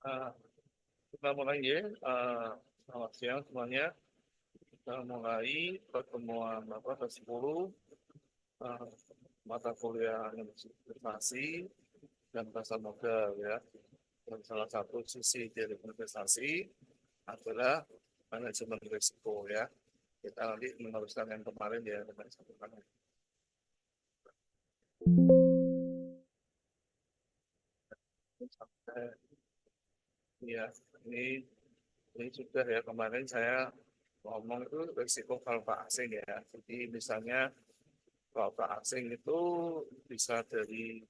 Eh, kita mulai ya. Selamat siang semuanya. Kita mulai pertemuan ke-10 eh, mata kuliah investasi dan pasar modal ya. Dan salah satu sisi dari investasi adalah manajemen risiko ya. Kita nanti meneruskan yang kemarin ya dengan satu kali. Ya, ini ini sudah ya kemarin saya ngomong itu risiko valuta asing ya. Jadi misalnya valuta asing itu bisa dari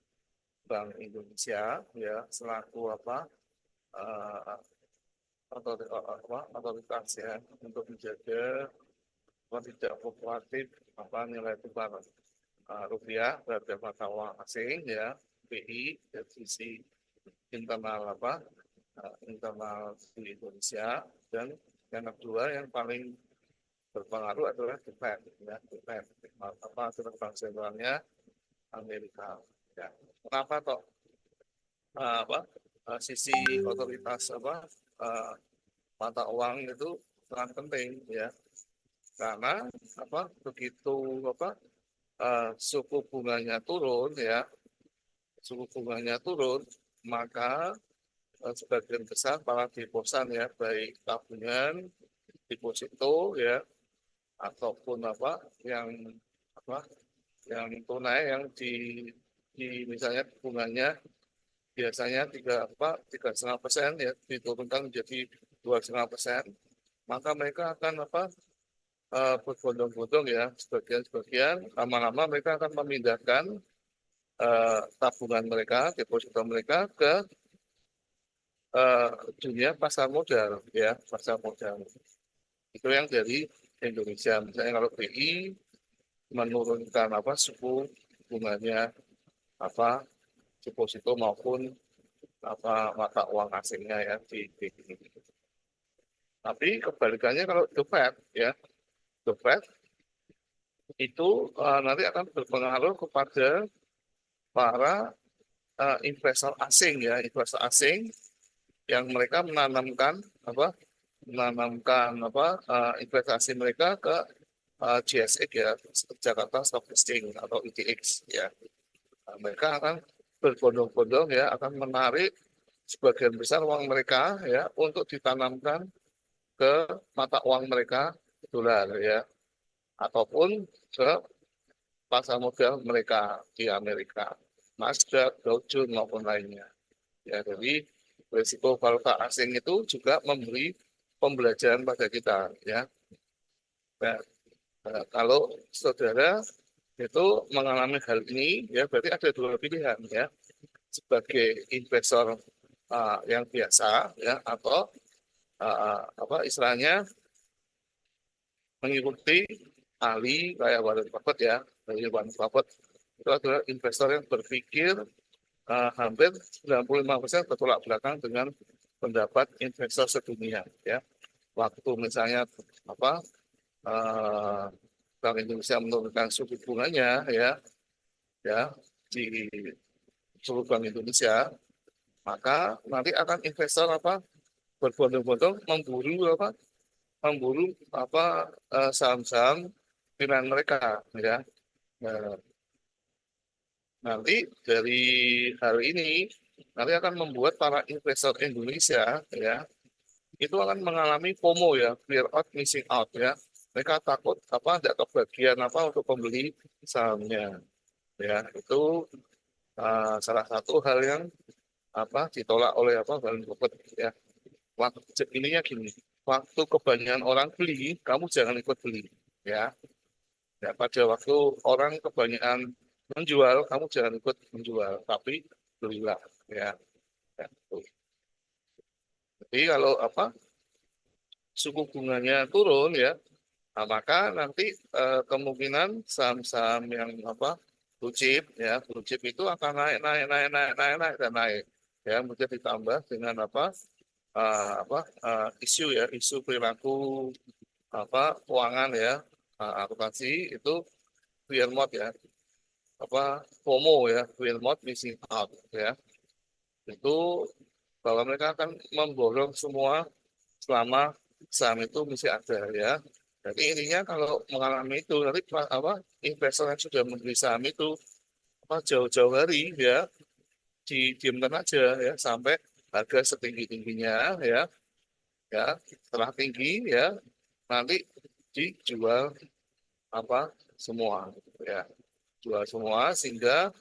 Bank Indonesia ya selaku otoritas ya untuk menjaga tidak fluktuatif nilai tukar rupiah terhadap mata uang asing ya BI dari sisi internal internal di Indonesia. Dan yang kedua yang paling berpengaruh adalah The Fed ya The Fed asuran bank sentralnya Amerika ya. Kenapa toh sisi otoritas uh, mata uang itu sangat penting ya, karena begitu suku bunganya turun ya, suku bunganya turun, maka sebagian besar para deposan ya, baik tabungan, deposito ya, ataupun yang apa yang tunai yang di misalnya bunganya biasanya 3,5% ya diturunkan menjadi 2,5%, maka mereka akan berbondong-bondong ya, sebagian lama-lama mereka akan memindahkan tabungan mereka, deposito mereka ke dunia pasar modal ya, pasar modal itu yang dari Indonesia. Misalnya kalau BI menurunkan suku bunganya apa deposito maupun mata uang asingnya ya di BI. Tapi kebalikannya kalau The Fed ya, The Fed itu nanti akan berpengaruh kepada para investor asing ya, investor asing yang mereka investasi mereka ke GSX ya, Jakarta Stock Exchange atau ITX ya. Nah, mereka akan berbondong-bondong ya, akan menarik sebagian besar uang mereka ya untuk ditanamkan ke mata uang mereka dolar ya, ataupun ke pasar modal mereka di Amerika, Nasdaq, Dow Jones maupun lainnya. Ya, jadi risiko valuta asing itu juga memberi pembelajaran pada kita ya. Nah, kalau saudara itu mengalami hal ini ya, berarti ada dua pilihan ya, sebagai investor yang biasa ya, atau istilahnya mengikuti ahli kayak Warren Buffett ya. Dari Warren Buffett itu adalah investor yang berpikir hampir 95% bertolak belakang dengan pendapat investor sedunia ya. Waktu misalnya apa Bank Indonesia menurunkan suku bunganya ya di seluruh Bank Indonesia, maka nanti akan investor berbondong-bondong memburu saham-saham pilihan mereka ya. Nah, nanti dari hal ini nanti akan membuat para investor Indonesia ya itu akan mengalami FOMO ya, fear out missing out ya. Mereka takut tidak kebagian untuk pembeli sahamnya ya. Itu salah satu hal yang ditolak oleh Warren Buffett ya. Waktu ininya gini, waktu kebanyakan orang beli, kamu jangan ikut beli ya. Ya, pada waktu orang kebanyakan menjual, kamu jangan ikut menjual, tapi belilah ya. Ya, gitu. Jadi kalau suku bunganya turun ya, nah, maka nanti kemungkinan saham-saham yang blue chip ya, blue chip itu akan naik naik naik naik naik naik dan naik ya, mungkin ditambah dengan isu ya, isu perilaku keuangan ya, akuntansi itu fear mode ya, FOMO ya, fear mode missing out ya, itu bahwa mereka akan memborong semua selama saham itu masih ada ya. Jadi intinya kalau mengalami itu nanti investor yang sudah membeli saham itu jauh-jauh hari ya didiamkan aja ya sampai harga setinggi-tingginya ya ya setelah tinggi ya nanti dijual semua ya jual semua sehingga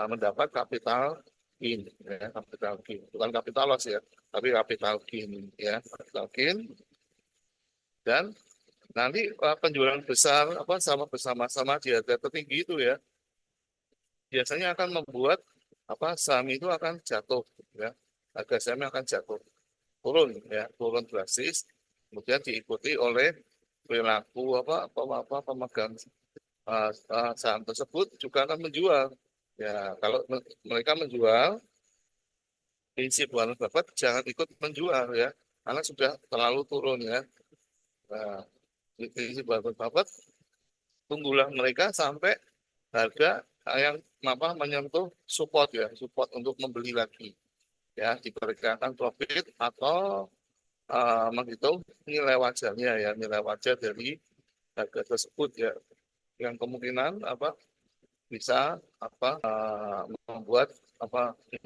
mendapat capital gain ya capital gain bukan capital loss ya tapi capital gain ya capital gain dan nanti penjualan besar sama bersama-sama di harga tertinggi itu ya biasanya akan membuat saham itu akan jatuh ya harga sahamnya akan jatuh turun ya turun drastis kemudian diikuti oleh perilaku pemegang saham tersebut juga akan menjual ya kalau mereka menjual prinsip Warren Buffett jangan ikut menjual ya karena sudah terlalu turun ya nah, prinsip Warren Buffett tunggulah mereka sampai harga yang menyentuh support ya support untuk membeli lagi ya diperkirakan profit atau menghitung nilai wajarnya ya nilai wajar dari harga tersebut ya yang kemungkinan bisa membuat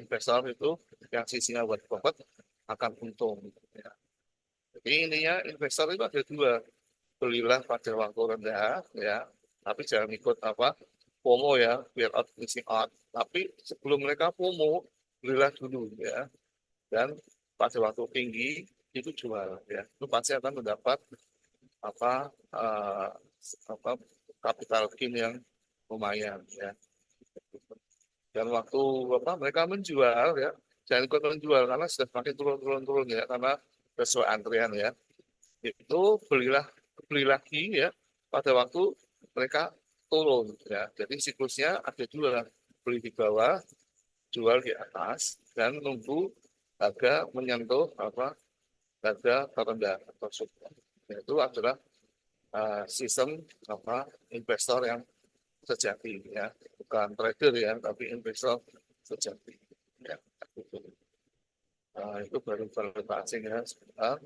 investor itu yang sisinya buat profit akan untung ya. Jadi intinya investor itu ada dua belilah pada waktu rendah ya tapi jangan ikut FOMO ya fear of missing out tapi sebelum mereka FOMO belilah dulu ya dan pada waktu tinggi itu jual ya itu pasti akan mendapat apa uh, capital gain yang lumayan ya dan waktu mereka menjual ya jangan ikut menjual karena sudah semakin turun ya karena sesuai antrian ya itu beli lagi ya pada waktu mereka turun ya jadi siklusnya ada dua beli di bawah jual di atas dan nunggu harga menyentuh harga terendah atau support itu adalah sistem investor yang sejati ya bukan trader ya tapi investor sejati ya itu baru asing ya sebentar.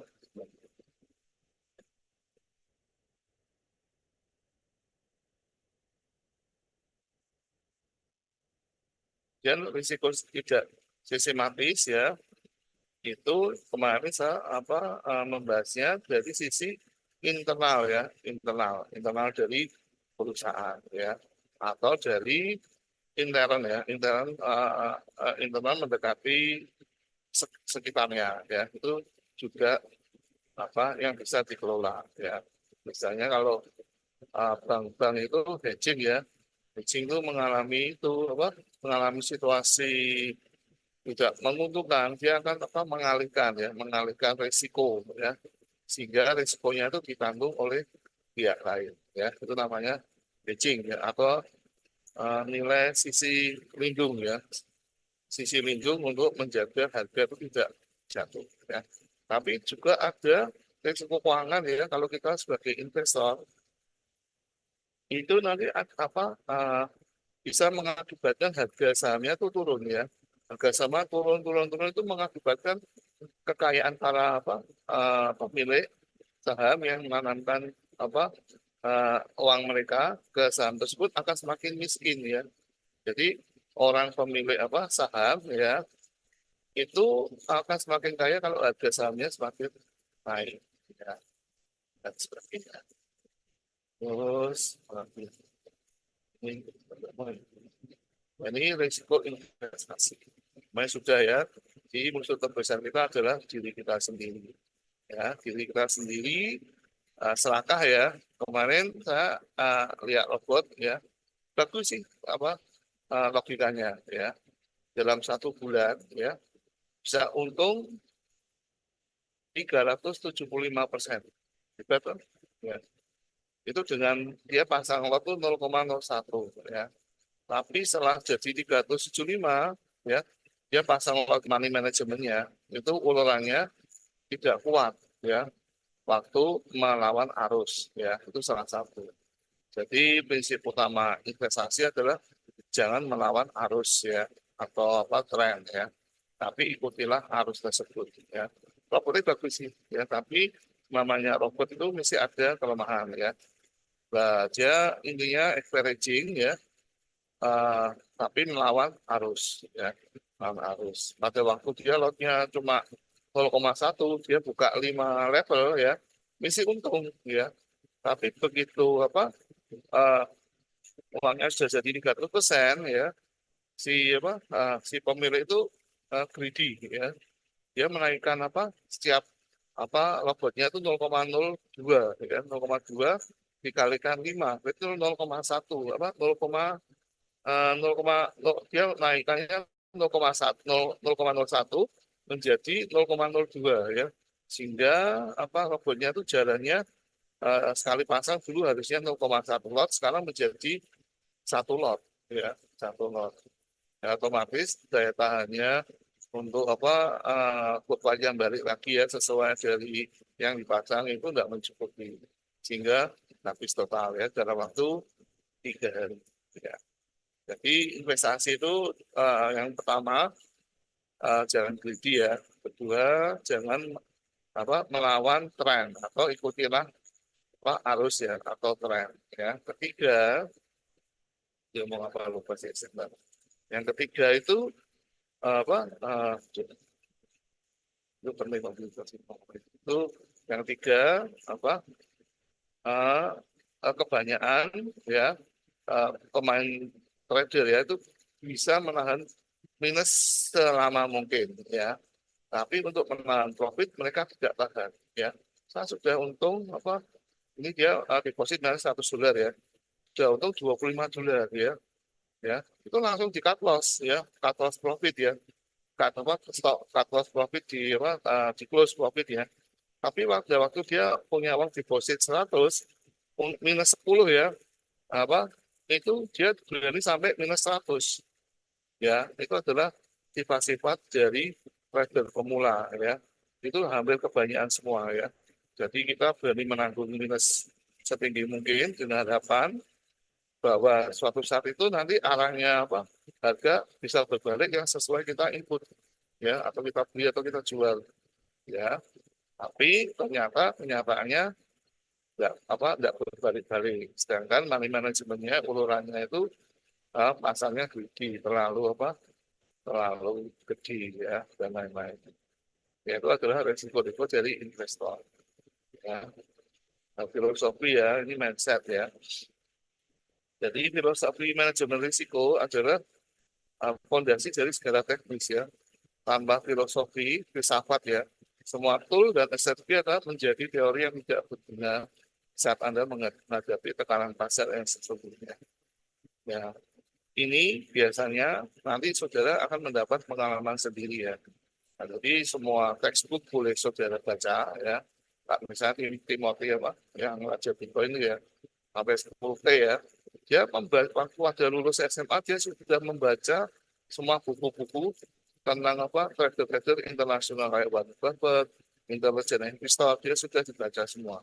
Dan risiko tidak sistematis ya itu kemarin saya membahasnya dari sisi internal ya internal dari perusahaan ya atau dari intern ya internal mendekati sekitarnya ya itu juga yang bisa dikelola ya misalnya kalau bank-bank itu hedging ya hedging itu mengalami situasi tidak menguntungkan dia akan mengalihkan risiko ya sehingga risikonya itu ditanggung oleh pihak lain ya itu namanya hedging ya atau nilai sisi lindung ya sisi lindung untuk menjaga harga itu tidak jatuh ya tapi juga ada risiko keuangan ya kalau kita sebagai investor itu nanti bisa mengakibatkan harga sahamnya itu turun ya harga sama turun itu mengakibatkan kekayaan para pemilik saham yang menanamkan uang mereka ke saham tersebut akan semakin miskin ya. Jadi orang pemilik saham ya itu akan semakin kaya kalau harga sahamnya semakin naik ya dan sebagainya. Terus ini risiko investasi. Sudah ya. Jadi musuh terbesar kita adalah diri kita sendiri. Ya, diri kita sendiri selangkah ya. Kemarin saya lihat robot ya. Bagus sih logikanya ya. Dalam 1 bulan ya bisa untung 375%. Hebat kan? Ya. Itu dengan dia pasang waktu 0,01 ya. Tapi setelah jadi 375 ya, dia pasang money manajemennya itu ulurannya tidak kuat ya waktu melawan arus ya itu salah satu. Jadi prinsip utama investasi adalah jangan melawan arus ya atau tren ya. tapi ikutilah arus tersebut ya. Robotnya bagus sih ya, tapi namanya robot itu mesti ada kelemahan ya. Nah, dia intinya encouraging ya, eh, tapi melawan arus ya, melawan arus. Pada waktu dia lotnya cuma 0,1, dia buka 5 level ya, mesti untung ya. Tapi begitu apa, eh, uangnya sudah jadi 300% ya, si apa, si pemilik itu greedy ya, dia menaikkan apa, setiap apa robotnya itu 0,02 ya, 0,2 dikalikan 5 itu 0,1 apa 0, dia naikannya 0,1 0,01 menjadi 0,02 ya, sehingga apa robotnya itu jalannya sekali pasang dulu harusnya 0,1 lot, sekarang menjadi 1 lot ya, 1 lot ya, otomatis daya tahannya untuk apa kurvanya balik lagi ya sesuai dari yang dipasang itu tidak mencukupi, sehingga habis total ya dalam waktu 3 hari ya. Jadi investasi itu yang pertama jangan greedy ya, kedua jangan apa melawan tren atau ikutilah apa arus ya atau tren ya, ketiga dia mau apa lupa sih sebentar. Yang ketiga itu apa itu penting itu yang tiga apa eh, kebanyakan ya pemain trader ya itu bisa menahan minus selama mungkin ya, tapi untuk menahan profit mereka tidak tahan ya. Saya sudah untung apa ini dia deposit dari $100 ya, sudah untung $25 ya, itu langsung di cut loss ya, cut loss profit ya, cut apa stop cut loss profit di apa di close profit ya. Tapi waktu dia punya uang deposit 100 minus 10 ya, apa itu dia berani sampai minus 100 ya, itu adalah sifat-sifat dari trader pemula ya, itu hampir kebanyakan semua ya. Jadi kita berani menanggung minus setinggi mungkin dengan harapan bahwa suatu saat itu nanti arahnya apa harga bisa berbalik yang sesuai kita input ya, atau kita beli atau kita jual ya. Tapi ternyata kenyataannya enggak berbalik-balik. Sedangkan money manajemennya ulurannya itu pasarnya gede, terlalu apa terlalu gede ya dan lain-lain. Ya, itu adalah resiko-risiko dari investor ya. Nah, filosofi ya, ini mindset ya. Jadi filosofi manajemen risiko adalah fondasi dari segala teknis ya. Tambah filosofi, filsafat ya. Semua tool dan strategi adalah menjadi teori yang tidak berguna saat Anda menghadapi tekanan pasar yang sesungguhnya. Ya, ini biasanya nanti saudara akan mendapat pengalaman sendiri ya. Nah, jadi semua textbook boleh saudara baca ya. Misalnya Timothy apa yang Raja Bitcoin itu ya, sampai 10T ya. Dia waktu ada lulus SMA dia sudah membaca semua buku-buku tentang apa trader-trader internasional kayak Warren Buffett, Intelligent Investor, dia sudah dibaca semua.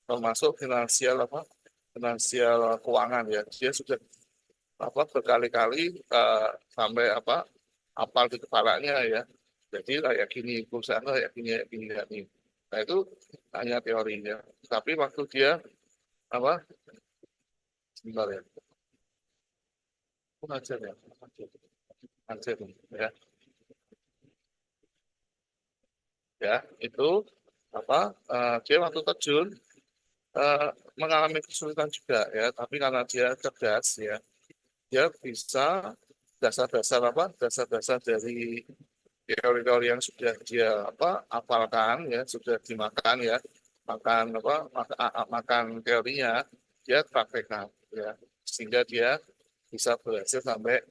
Termasuk finansial apa finansial keuangan ya. Dia sudah apa berkali-kali sampai apa apal di kepalanya ya. Jadi kayak gini perusahaan kayak gini kayak gini kayak gini. Nah itu hanya teorinya. Tapi waktu dia apa sebentar ya, ngajar ya, ngajar ya, ya itu apa dia waktu terjun eh, mengalami kesulitan juga ya, tapi karena dia cerdas ya, dia bisa dasar-dasar apa dasar-dasar dari teori-teori yang sudah dia apa apalkan ya, sudah dimakan ya, makan apa makan teorinya, dia praktekkan ya, sehingga dia bisa berhasil sampai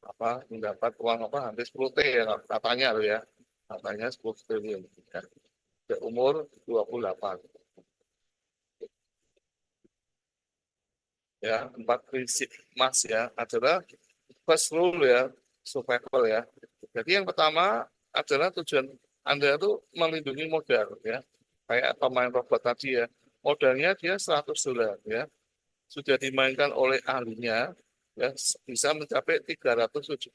apa mendapat uang apa hampir 10 T ya katanya loh ya, katanya 10 triliun ya, di umur 28 ya. 4 prinsip emas ya adalah first rule ya, survival ya. Jadi yang pertama adalah tujuan Anda itu melindungi modal ya, kayak pemain robot tadi ya, modalnya dia $100 ya, sudah dimainkan oleh ahlinya ya bisa mencapai $375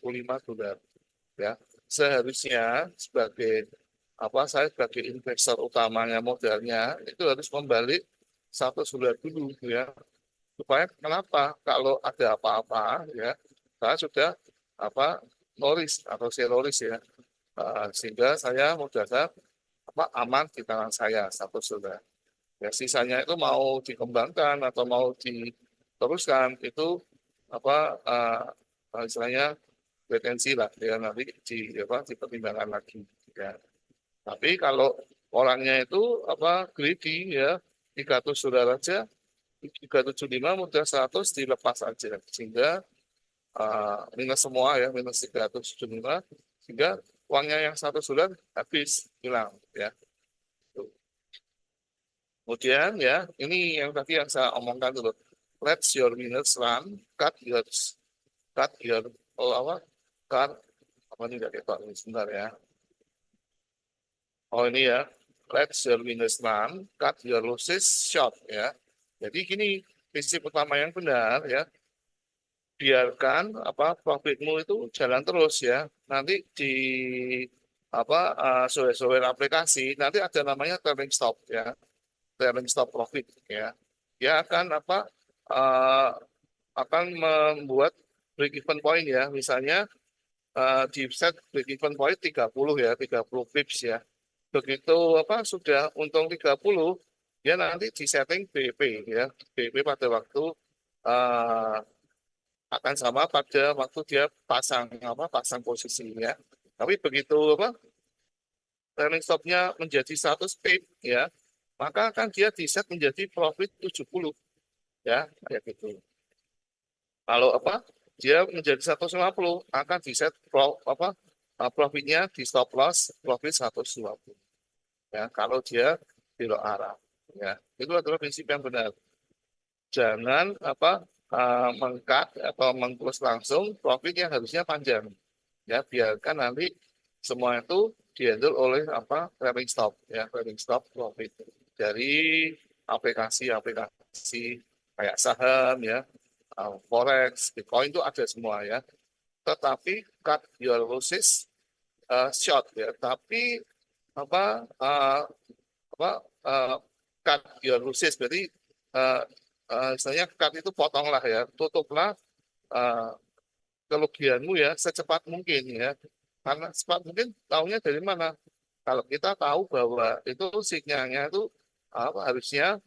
ya. seharusnya sebagai saya sebagai investor utamanya modalnya itu harus membalik satu bulan dulu ya, supaya kenapa kalau ada apa-apa ya saya sudah no risk atau zero risk ya. Sehingga saya modal saya aman di tangan saya satu sudah. Ya, sisanya itu mau dikembangkan atau mau diteruskan itu istilahnya potensi lah ya, nanti dipertimbangkan lagi ya. Tapi kalau orangnya itu greedy ya, 300 saudara aja 375 mudah 100 dilepas aja sehingga minus semua ya, minus 375 sehingga uangnya yang 100 bulan habis hilang ya. Kemudian ya, ini yang tadi yang saya omongkan dulu. Let your winners run, cut your cut ini enggak ketok ini sebentar ya. Ini ya, let your winners run, cut your losses short ya. Jadi gini, prinsip utama yang benar ya. Biarkan profitmu itu jalan terus ya. Nanti di software aplikasi nanti ada namanya trailing stop ya. Trailing stop profit ya. Dia akan akan membuat break even point ya. Misalnya di set break even point 30 ya, 30 pips ya. Begitu sudah untung 30, dia nanti di setting BP ya. BP pada waktu akan sama pada waktu dia pasang posisinya. Tapi begitu trailing stopnya menjadi 100 pip ya, maka akan dia di set menjadi profit 70 ya, kayak gitu. Kalau dia menjadi 150 akan di set profitnya di stop loss profit 120 ya, kalau dia belok arah ya. Itu adalah prinsip yang benar. Jangan mengkat atau mengclose langsung profit yang harusnya panjang ya, biarkan nanti semua itu dihandle oleh trailing stop ya, trailing stop profit dari aplikasi kayak saham ya, forex, bitcoin itu ada semua ya. Tetapi cut your losses short ya, tapi cut your losses berarti istilahnya cut itu potonglah ya, tutuplah kerugianmu ya secepat mungkin ya. Karena secepat mungkin tahunya dari mana? Kalau kita tahu bahwa itu sinyalnya itu harusnya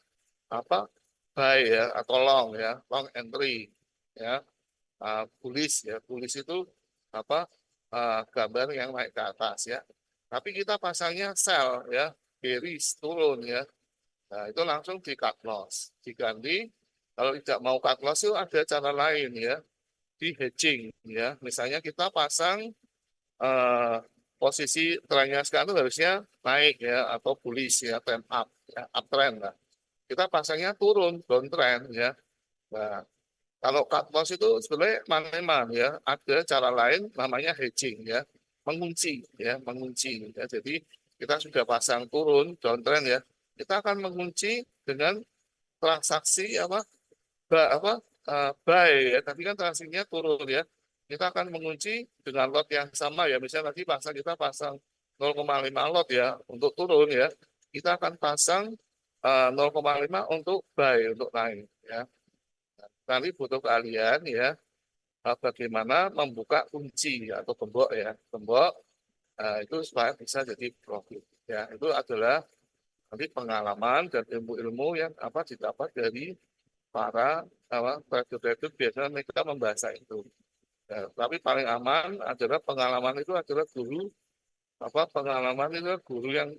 buy ya atau long ya, long entry ya, bullish ya, bullish itu gambar yang naik ke atas ya. Tapi kita pasangnya sell ya, bearish turun ya. Nah, itu langsung di cut loss, diganti. Kalau tidak mau cut loss itu ada cara lain ya, di hedging ya. Misalnya kita pasang posisi trennya sekarang itu harusnya naik ya atau bullish ya, trend up ya, uptrend lah. Kita pasangnya turun, downtrend ya. Nah, kalau cut loss itu sebenarnya man ya, ada cara lain namanya hedging ya, mengunci ya, mengunci ya. Jadi kita sudah pasang turun downtrend ya, kita akan mengunci dengan transaksi buy ya, tapi kan transaksinya turun ya. Kita akan mengunci dengan lot yang sama ya. Misalnya tadi kita pasang 0,5 lot ya untuk turun ya. Kita akan pasang 0,5 untuk buy, untuk naik ya. Nanti butuh keahlian ya, bagaimana membuka kunci atau gembok ya, gembok itu supaya bisa jadi profit ya. Itu adalah nanti pengalaman dan ilmu-ilmu yang didapat dari para trader-trader. Biasanya mereka membaca itu ya, tapi paling aman adalah pengalaman itu adalah guru pengalaman itu adalah guru yang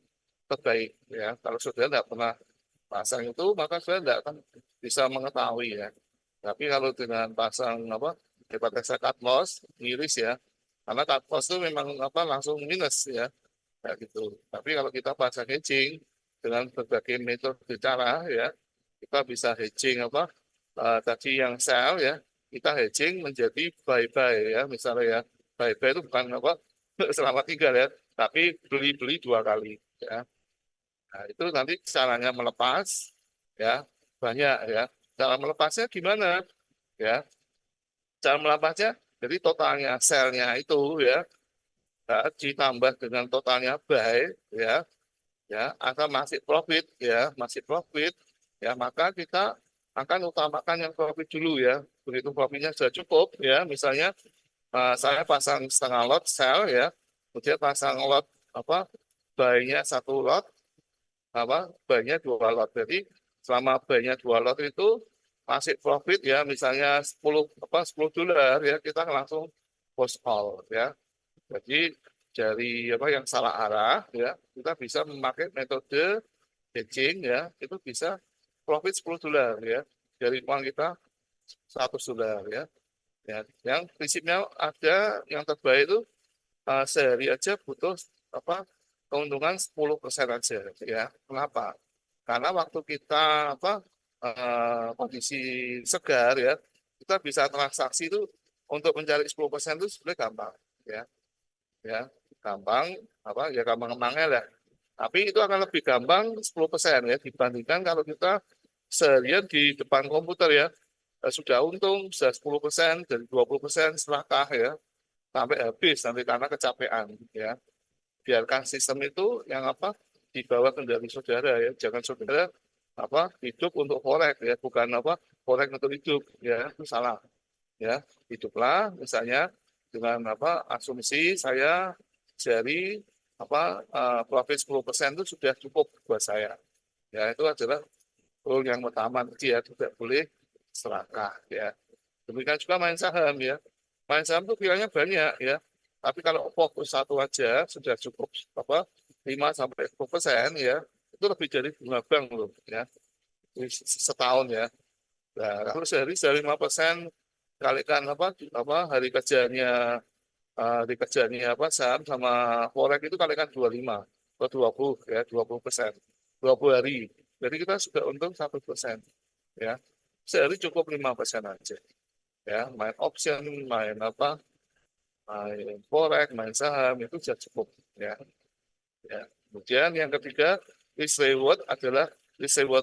terbaik ya. Kalau saudara tidak pernah pasang itu maka saudara tidak akan bisa mengetahui ya. Tapi kalau dengan pasang hypothesa cut loss miris ya, karena cut loss itu memang langsung minus ya, kayak gitu. Tapi kalau kita pasang hedging dengan berbagai metode cara ya, kita bisa hedging tadi yang sell ya, kita hedging menjadi buy ya, misalnya ya, buy itu bukan selama 3 ya, tapi beli 2 kali ya. Nah, itu nanti caranya melepas ya, banyak ya. Cara melepasnya gimana ya? Cara melepasnya jadi totalnya sell-nya itu ya, ya, ditambah dengan totalnya baik, ya, atau masih profit, ya, maka kita akan utamakan yang profit dulu ya. Begitu profitnya sudah cukup, ya, misalnya saya pasang setengah lot sell ya, kemudian pasang lot apa, buy-nya satu lot, buy-nya dua lot. Jadi selama buy-nya dua lot itu masih profit ya, misalnya 10 $10 ya, kita langsung post all ya. Jadi dari yang salah arah ya, kita bisa memakai metode hedging ya, itu bisa profit $10 ya dari uang kita $100 ya. Ya, yang prinsipnya ada yang terbaik itu sehari aja butuh apa keuntungan 10% aja ya. Kenapa? Karena waktu kita kondisi segar ya, kita bisa transaksi itu untuk mencari 10% itu sebenarnya gampang ya. Ya, gampang ya gampang-gampangnya lah. Tapi itu akan lebih gampang 10% ya dibandingkan kalau kita seharian di depan komputer ya. Sudah untung, sudah 10% dan 20% serakah ya, sampai habis nanti karena kecapean ya. Biarkan sistem itu yang dibawa kendali saudara ya. Jangan saudara hidup untuk forex ya, bukan forex untuk hidup ya, itu salah ya. Hiduplah misalnya dengan asumsi saya dari profit 10% itu sudah cukup buat saya. Ya, itu adalah rule yang utama ya, tidak boleh serakah ya. Demikian juga main saham ya. Main saham itu pilihannya banyak ya. Tapi kalau fokus satu aja sudah cukup 5 sampai 10% ya. Itu lebih dari bunga bank loh ya. Setahun ya. Nah, kalau sehari 5% kalikan hari kerjanya saham sama forex itu kalikan 25 atau 20 ya, 20%. 20 hari. Jadi kita sudah untung 1% ya. Sehari cukup 5% aja ya, main option, main forex, main saham itu sudah cukup ya. Ya. Kemudian yang ketiga, risk reward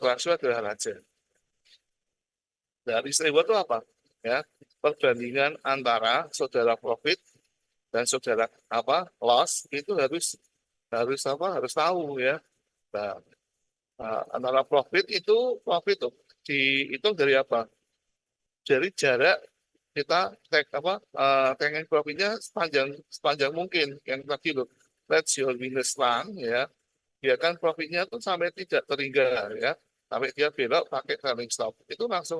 ratio adalah raja. Nah, risk reward itu apa? Ya, perbandingan antara saudara profit dan saudara loss itu harus tahu ya. Nah, antara profit tuh dihitung dari apa? Dari jarak kita taking profitnya sepanjang sepanjang mungkin yang tadi loh, let your winners run ya, biarkan profitnya tuh sampai tidak terhingga ya, sampai dia belok pakai trailing stop itu langsung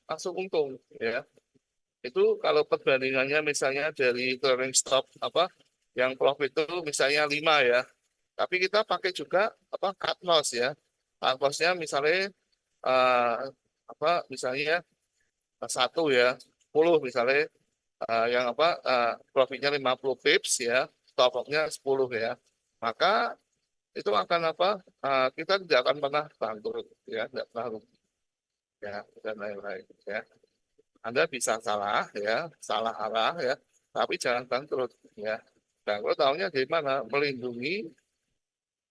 langsung untung ya. Itu kalau perbandingannya misalnya dari trailing stop yang profit itu misalnya 5 ya, tapi kita pakai juga cut loss ya, cut lossnya misalnya eh, misalnya satu ya, 10 misalnya, yang profitnya 50 pips ya, stop loss-nya 10 ya. Maka itu akan kita tidak akan pernah bangkrut ya, tidak pernah rugi ya, dan lain-lain ya. Anda bisa salah ya, salah arah ya, tapi jangan bangkrut ya. Bangkrut tahunya di mana? Melindungi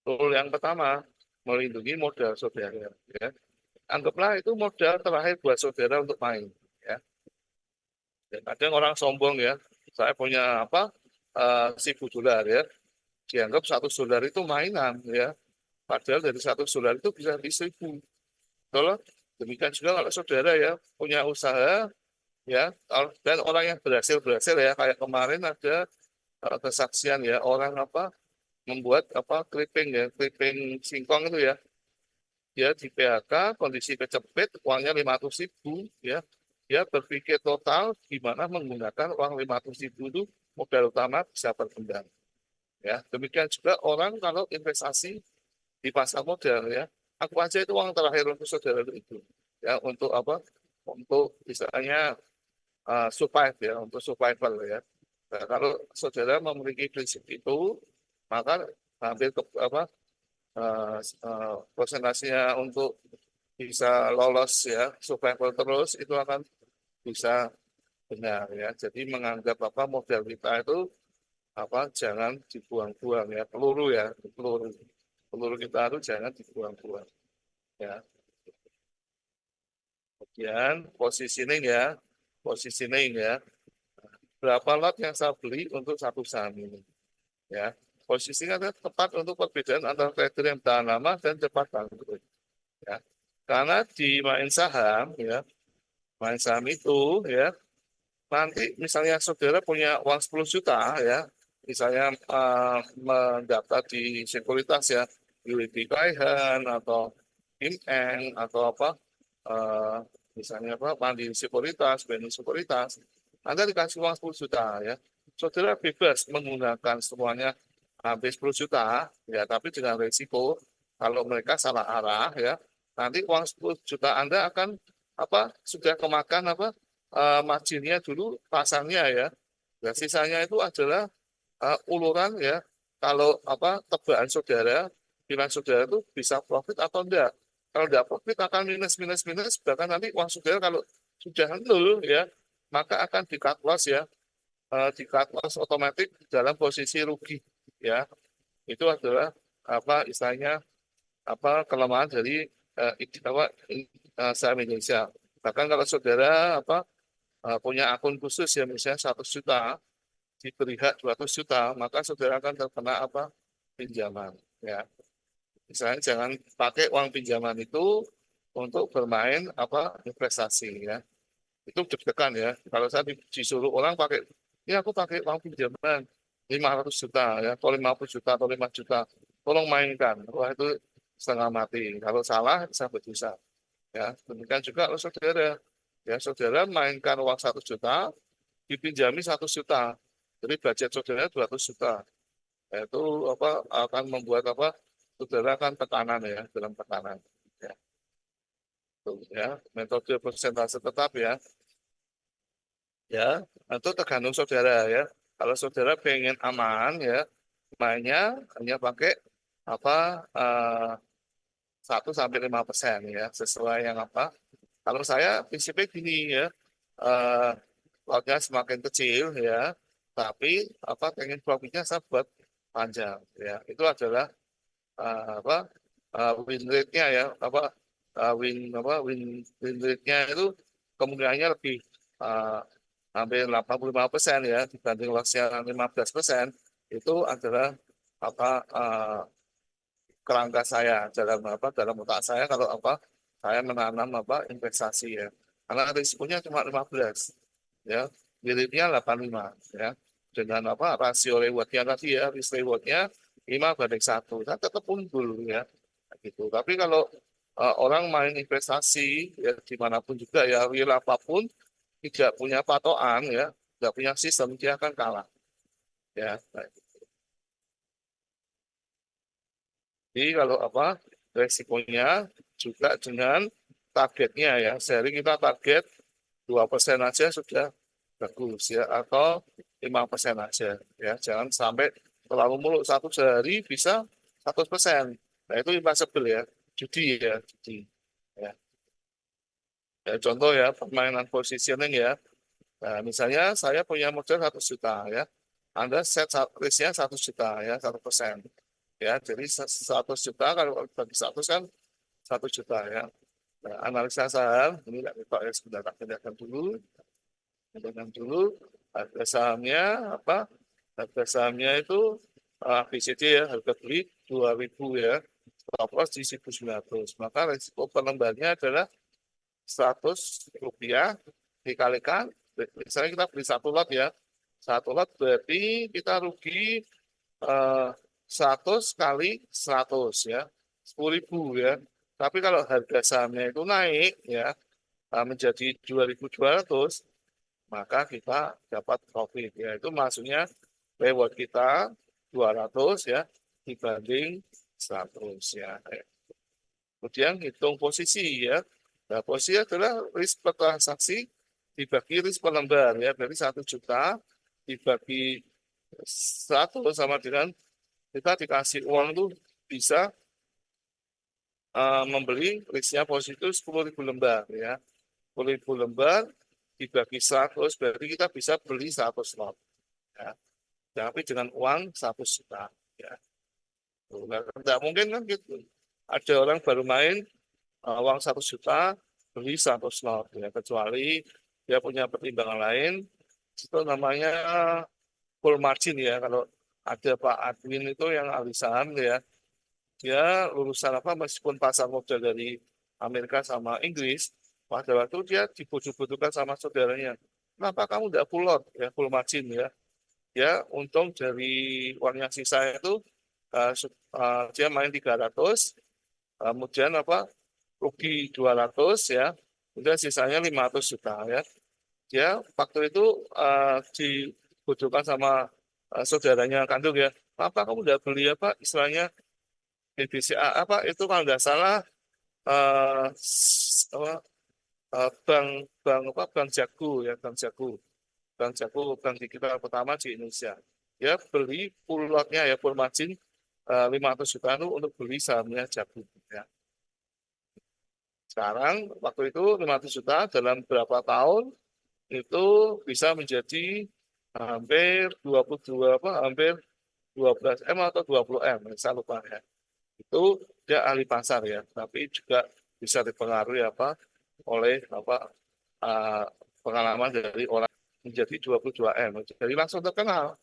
rule yang pertama, melindungi modal saudara ya. Anggaplah itu modal terakhir buat saudara untuk main ya. Dan kadang orang sombong ya, saya punya $1.000 ya, dianggap $1 itu mainan ya, padahal dari $1 itu bisa di 1.000. Kalau demikian juga kalau saudara ya punya usaha ya, dan orang yang berhasil ya, kayak kemarin ada kesaksian ya, orang membuat clipping ya, clipping singkong itu ya, dia di PHK, kondisi kecepit, uangnya 500.000 ya, dia berpikir total gimana menggunakan uang 500.000 itu modal utama bisa berkembang ya. Demikian juga orang kalau investasi di pasar modal ya, aku aja itu uang terakhir untuk saudara itu ya, untuk untuk misalnya survive ya, untuk survival ya. Nah, kalau saudara memiliki prinsip itu, maka hampir persentasenya untuk bisa lolos ya, survival terus itu akan bisa benar ya. Jadi menganggap modal kita itu jangan dibuang-buang ya, peluru ya, peluru peluru kita itu jangan dibuang-buang ya. Kemudian positioning ya, berapa lot yang saya beli untuk satu saham ini Ya, posisinya adalah tepat untuk perbedaan antara trader yang tahan lama dan cepat bangkrut. Ya, karena di main saham itu ya, nanti misalnya saudara punya uang 10 juta ya, misalnya mendaftar di sekuritas ya, UED Kaihan atau IMN atau apa, eh, misalnya apa, Mandiri Sekuritas, BNI Sekuritas, Anda dikasih uang 10 juta ya, saudara bebas menggunakan semuanya habis 10 juta ya, tapi dengan resiko kalau mereka salah arah ya, nanti uang 10 juta Anda akan apa sudah kemakan apa marginnya dulu pasangnya ya. Dan sisanya itu adalah uluran ya. Kalau apa tebakan saudara, bilang saudara itu bisa profit atau enggak. Kalau enggak profit akan minus minus minus, bahkan nanti uang saudara kalau sudah nol ya, maka akan di cut loss ya, di cut loss otomatis dalam posisi rugi ya. Itu adalah apa istilahnya apa kelemahan dari saham Indonesia. Bahkan kalau saudara apa punya akun khusus ya misalnya 100 juta diberi hak 200 juta maka saudara akan terkena apa pinjaman ya misalnya jangan pakai uang pinjaman itu untuk bermain apa investasi ya itu deg-degan ya kalau saya disuruh orang pakai ini aku pakai uang pinjaman 500 juta ya atau 50 juta atau 5 juta tolong mainkan wah itu setengah mati kalau salah bisa berdosa ya demikian juga kalau saudara ya saudara mainkan uang 1 juta dipinjami 1 juta jadi budget saudara 200 juta ya, itu apa akan membuat apa saudara akan tekanan ya dalam tekanan ya, itu, ya. Metode persentase tetap ya itu tergantung saudara ya kalau saudara pengen aman ya mainnya hanya pakai apa 1 sampai 5% ya sesuai yang apa kalau saya prinsipnya gini ya eh, lotnya semakin kecil ya, tapi apa pengen profitnya saya buat panjang ya. Itu adalah apa win rate-nya ya, apa win rate-nya itu kemungkinannya lebih eh, hampir 85% ya dibanding loss-nya 15% itu adalah apa kerangka saya dalam apa dalam otak saya kalau apa saya menanam apa investasi ya. Karena risikonya cuma 15 ya wiridnya 85 ya dengan apa rasio rewardnya tadi ya risk rewardnya 5 banding 1 saya tetap unggul ya gitu tapi kalau orang main investasi ya dimanapun juga ya real apapun tidak punya patokan ya tidak punya sistem dia akan kalah ya nah, jadi kalau apa resikonya juga dengan targetnya ya sehari kita target 2% aja sudah bagus ya atau 5% aja ya jangan sampai terlalu muluk satu sehari bisa 100%. Nah itu impossible ya judi ya judi ya. Ya, contoh ya permainan positioning ya. Nah, misalnya saya punya modal 100 juta ya. Anda set risknya 1 juta ya 1%. Ya jadi 100 juta kalau bagi 100 kan 1 juta ya. Nah, analisa saham ini Pak ya sebentar tak pindah dulu. Dengan dulu harga sahamnya apa? Harga sahamnya itu BCD ya, harga beli 2.000 ya. Stop loss di 1.900. Maka risiko pelembarnya adalah 100 rupiah dikalikan misalnya kita beli 1 lot ya. 1 lot berarti kita rugi 100 kali 100 ya. 10.000 ya. Tapi kalau harga sahamnya itu naik ya menjadi 2.200 maka kita dapat profit ya itu maksudnya reward kita 200 ya dibanding 100 ya. Kemudian hitung posisi ya. Nah, posisi adalah risk per transaksi dibagi risk per lembar ya. Berarti 1 juta dibagi 1 sama dengan kita dikasih uang itu bisa membeli risknya posisi itu 10.000 lembar ya. 10.000 lembar dibagi 100 berarti kita bisa beli 100 lot ya. Tapi dengan uang 1 juta ya. Tidak mungkin kan gitu. Ada orang baru main uang 1 juta beli 100 lot ya. Kecuali dia punya pertimbangan lain itu namanya full margin ya. Kalau ada Pak Adwin itu yang ahli saham ya, dia lulusan apa meskipun pasar modal dari Amerika sama Inggris, pada waktu dia dibujuk-bujukan sama saudaranya. Kenapa kamu tidak full lot ya, full margin ya? Ya untung dari uang yang sisa itu dia main 300, kemudian apa rugi 200 ya, kemudian sisanya 500 juta ya. Dia waktu itu dibujukan sama saudaranya kandung ya. Apa kamu udah beli apa istilahnya BBCA apa itu kalau nggak salah apa bank bank apa bank Jago ya bank Jago bank digital pertama di Indonesia. Ya beli full lotnya ya full margin 500 juta itu untuk beli sahamnya Jago ya. Sekarang waktu itu 500 juta dalam berapa tahun itu bisa menjadi hampir 22 apa hampir 12 M atau 20 M saya lupa ya. Itu dia ahli pasar ya, tapi juga bisa dipengaruhi apa oleh apa uh, pengalaman dari orang menjadi 22 M. Jadi langsung terkenal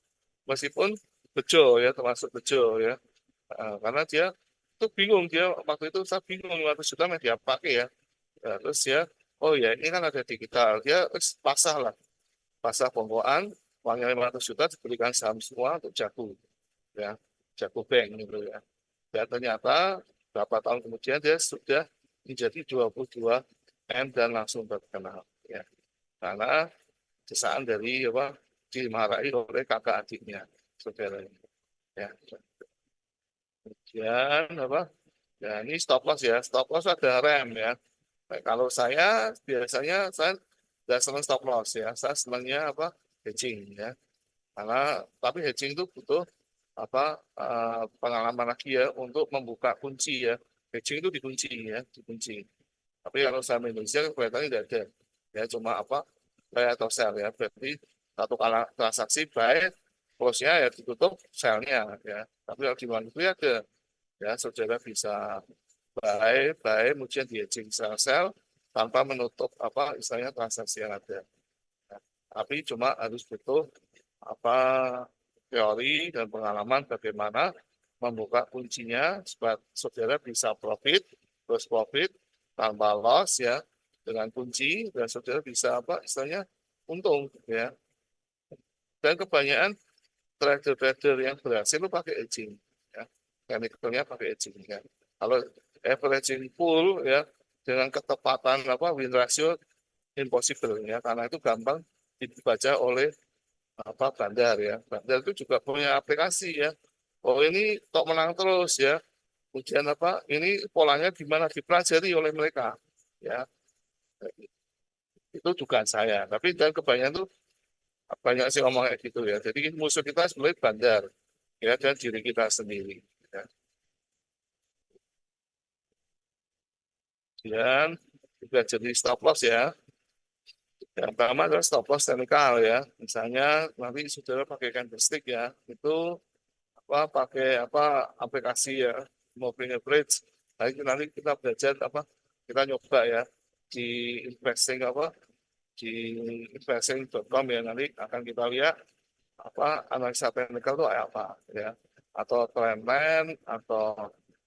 meskipun bejo ya termasuk bejo ya. Karena dia tuh bingung dia waktu itu saya bingung 500 juta yang dia pakai ya. Terus ya oh ya ini kan ada digital dia pasah lah pasah bongkoan uangnya 500 juta diberikan saham semua untuk Jago ya Jago Bank gitu ya. Dan ternyata berapa tahun kemudian dia sudah menjadi 22 M dan langsung terkenal ya. Karena desaan dari apa dimarahi oleh kakak adiknya saudaranya ya. Kemudian apa? Ya ini stop loss ya. Stop loss ada rem ya. Nah, kalau saya biasanya saya tidak senang stop loss ya. Saya senangnya apa? Hedging ya. Karena tapi hedging itu butuh apa pengalaman lagi ya untuk membuka kunci ya. Hedging itu dikunci ya, dikunci. Tapi kalau saham Indonesia kelihatannya tidak ada. Ya cuma apa? Buy atau sell ya. Berarti satu kala transaksi buy, close-nya ya ditutup sell-nya ya. Tapi kalau di luar negeri ada ya saudara bisa buy, kemudian di hedging sell tanpa menutup apa istilahnya transaksi yang ada. Ya. Tapi cuma harus butuh apa teori dan pengalaman bagaimana membuka kuncinya supaya saudara bisa profit, terus profit tanpa loss ya dengan kunci dan saudara bisa apa istilahnya untung ya. Dan kebanyakan trader-trader yang berhasil itu pakai hedging ya. Teknikalnya pakai hedging ya. Kalau averaging full ya dengan ketepatan apa win ratio impossible ya karena itu gampang dibaca oleh apa bandar ya. Bandar itu juga punya aplikasi ya. Oh ini tok menang terus ya. Kemudian apa? Ini polanya gimana dipelajari oleh mereka ya. Itu dugaan saya. Tapi dan kebanyakan itu banyak sih ngomong kayak gitu ya. Jadi musuh kita sebenarnya bandar ya dan diri kita sendiri. Ya. Dan juga jadi stop loss ya. Yang pertama adalah stop loss teknikal ya. Misalnya nanti saudara pakai candlestick ya. Itu apa pakai apa aplikasi ya moving average. Nanti kita belajar apa kita nyoba ya di investing apa di investing.com ya nanti akan kita lihat apa analisa teknikal itu apa ya atau trendline atau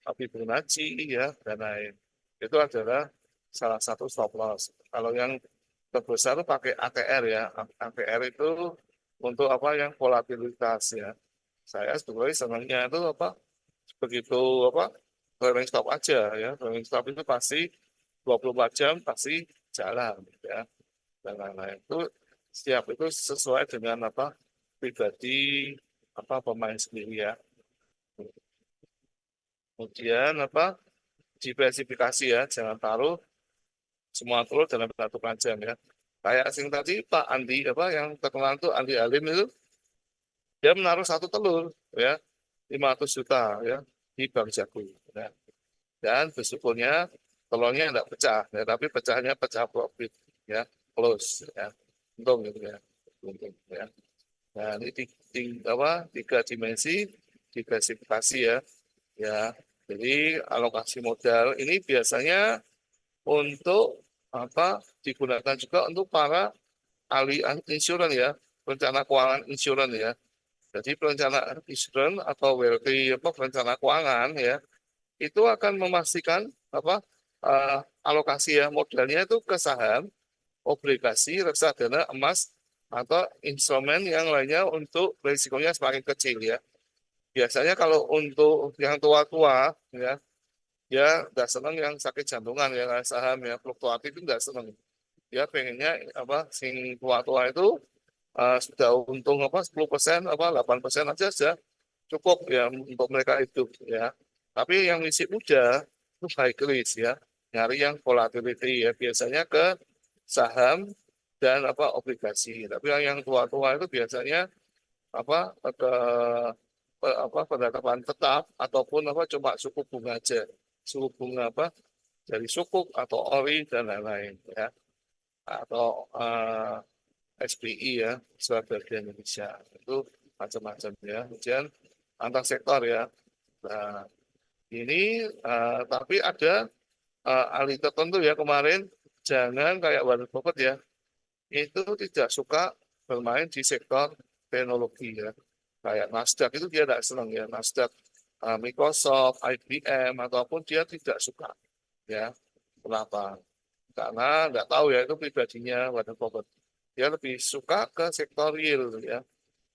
Fibonacci ya dan lain itu adalah salah satu stop loss. Kalau yang terbesar itu pakai ATR ya. ATR itu untuk apa yang volatilitas ya. Saya sebetulnya senangnya itu apa begitu apa rolling stop aja ya. Rolling stop itu pasti 24 jam pasti jalan ya. Dan lain-lain itu setiap itu sesuai dengan apa pribadi apa pemain sendiri ya. Kemudian apa diversifikasi ya, jangan taruh semua telur dalam satu keranjang ya. Kayak asing tadi Pak Andi apa yang terkenal itu Andi Alim itu dia menaruh satu telur ya 500 juta ya di Bank Jago ya. Dan bersyukurnya telurnya tidak pecah ya, tapi pecahnya pecah profit ya close ya untung gitu ya untung ya. Nah ini apa tiga dimensi diversifikasi ya ya. Jadi alokasi modal ini biasanya untuk apa digunakan juga untuk para ahli insurans ya, rencana keuangan insurans ya. Jadi perencanaan insurance atau wealthy apa perencana keuangan ya itu akan memastikan apa alokasi ya modalnya itu ke saham, obligasi, reksadana, emas atau instrumen yang lainnya untuk risikonya semakin kecil ya. Biasanya kalau untuk yang tua-tua ya, dia nggak seneng yang sakit jantungan ya kayak saham ya fluktuatif itu nggak seneng. Dia pengennya apa sing tua-tua itu sudah untung apa 10% apa 8% aja sudah cukup ya untuk mereka hidup ya. Tapi yang masih muda itu high risk ya, nyari yang volatility ya biasanya ke saham dan apa obligasi. Tapi yang tua-tua itu biasanya apa ke apa penetapan tetap ataupun apa cuma suku bunga aja, suku bunga apa dari sukuk atau ori dan lain-lain ya, atau SBI ya, Surat Berharga Indonesia itu macam-macam ya. Kemudian antar sektor ya. Nah, ini tapi ada ahli tertentu ya kemarin jangan kayak Warren Buffett ya, itu tidak suka bermain di sektor teknologi ya. Kayak Nasdaq itu dia tidak senang ya, Nasdaq, Microsoft, IBM ataupun dia tidak suka ya. Kenapa? Karena nggak tahu ya itu pribadinya Warren Buffett. Dia lebih suka ke sektor real ya,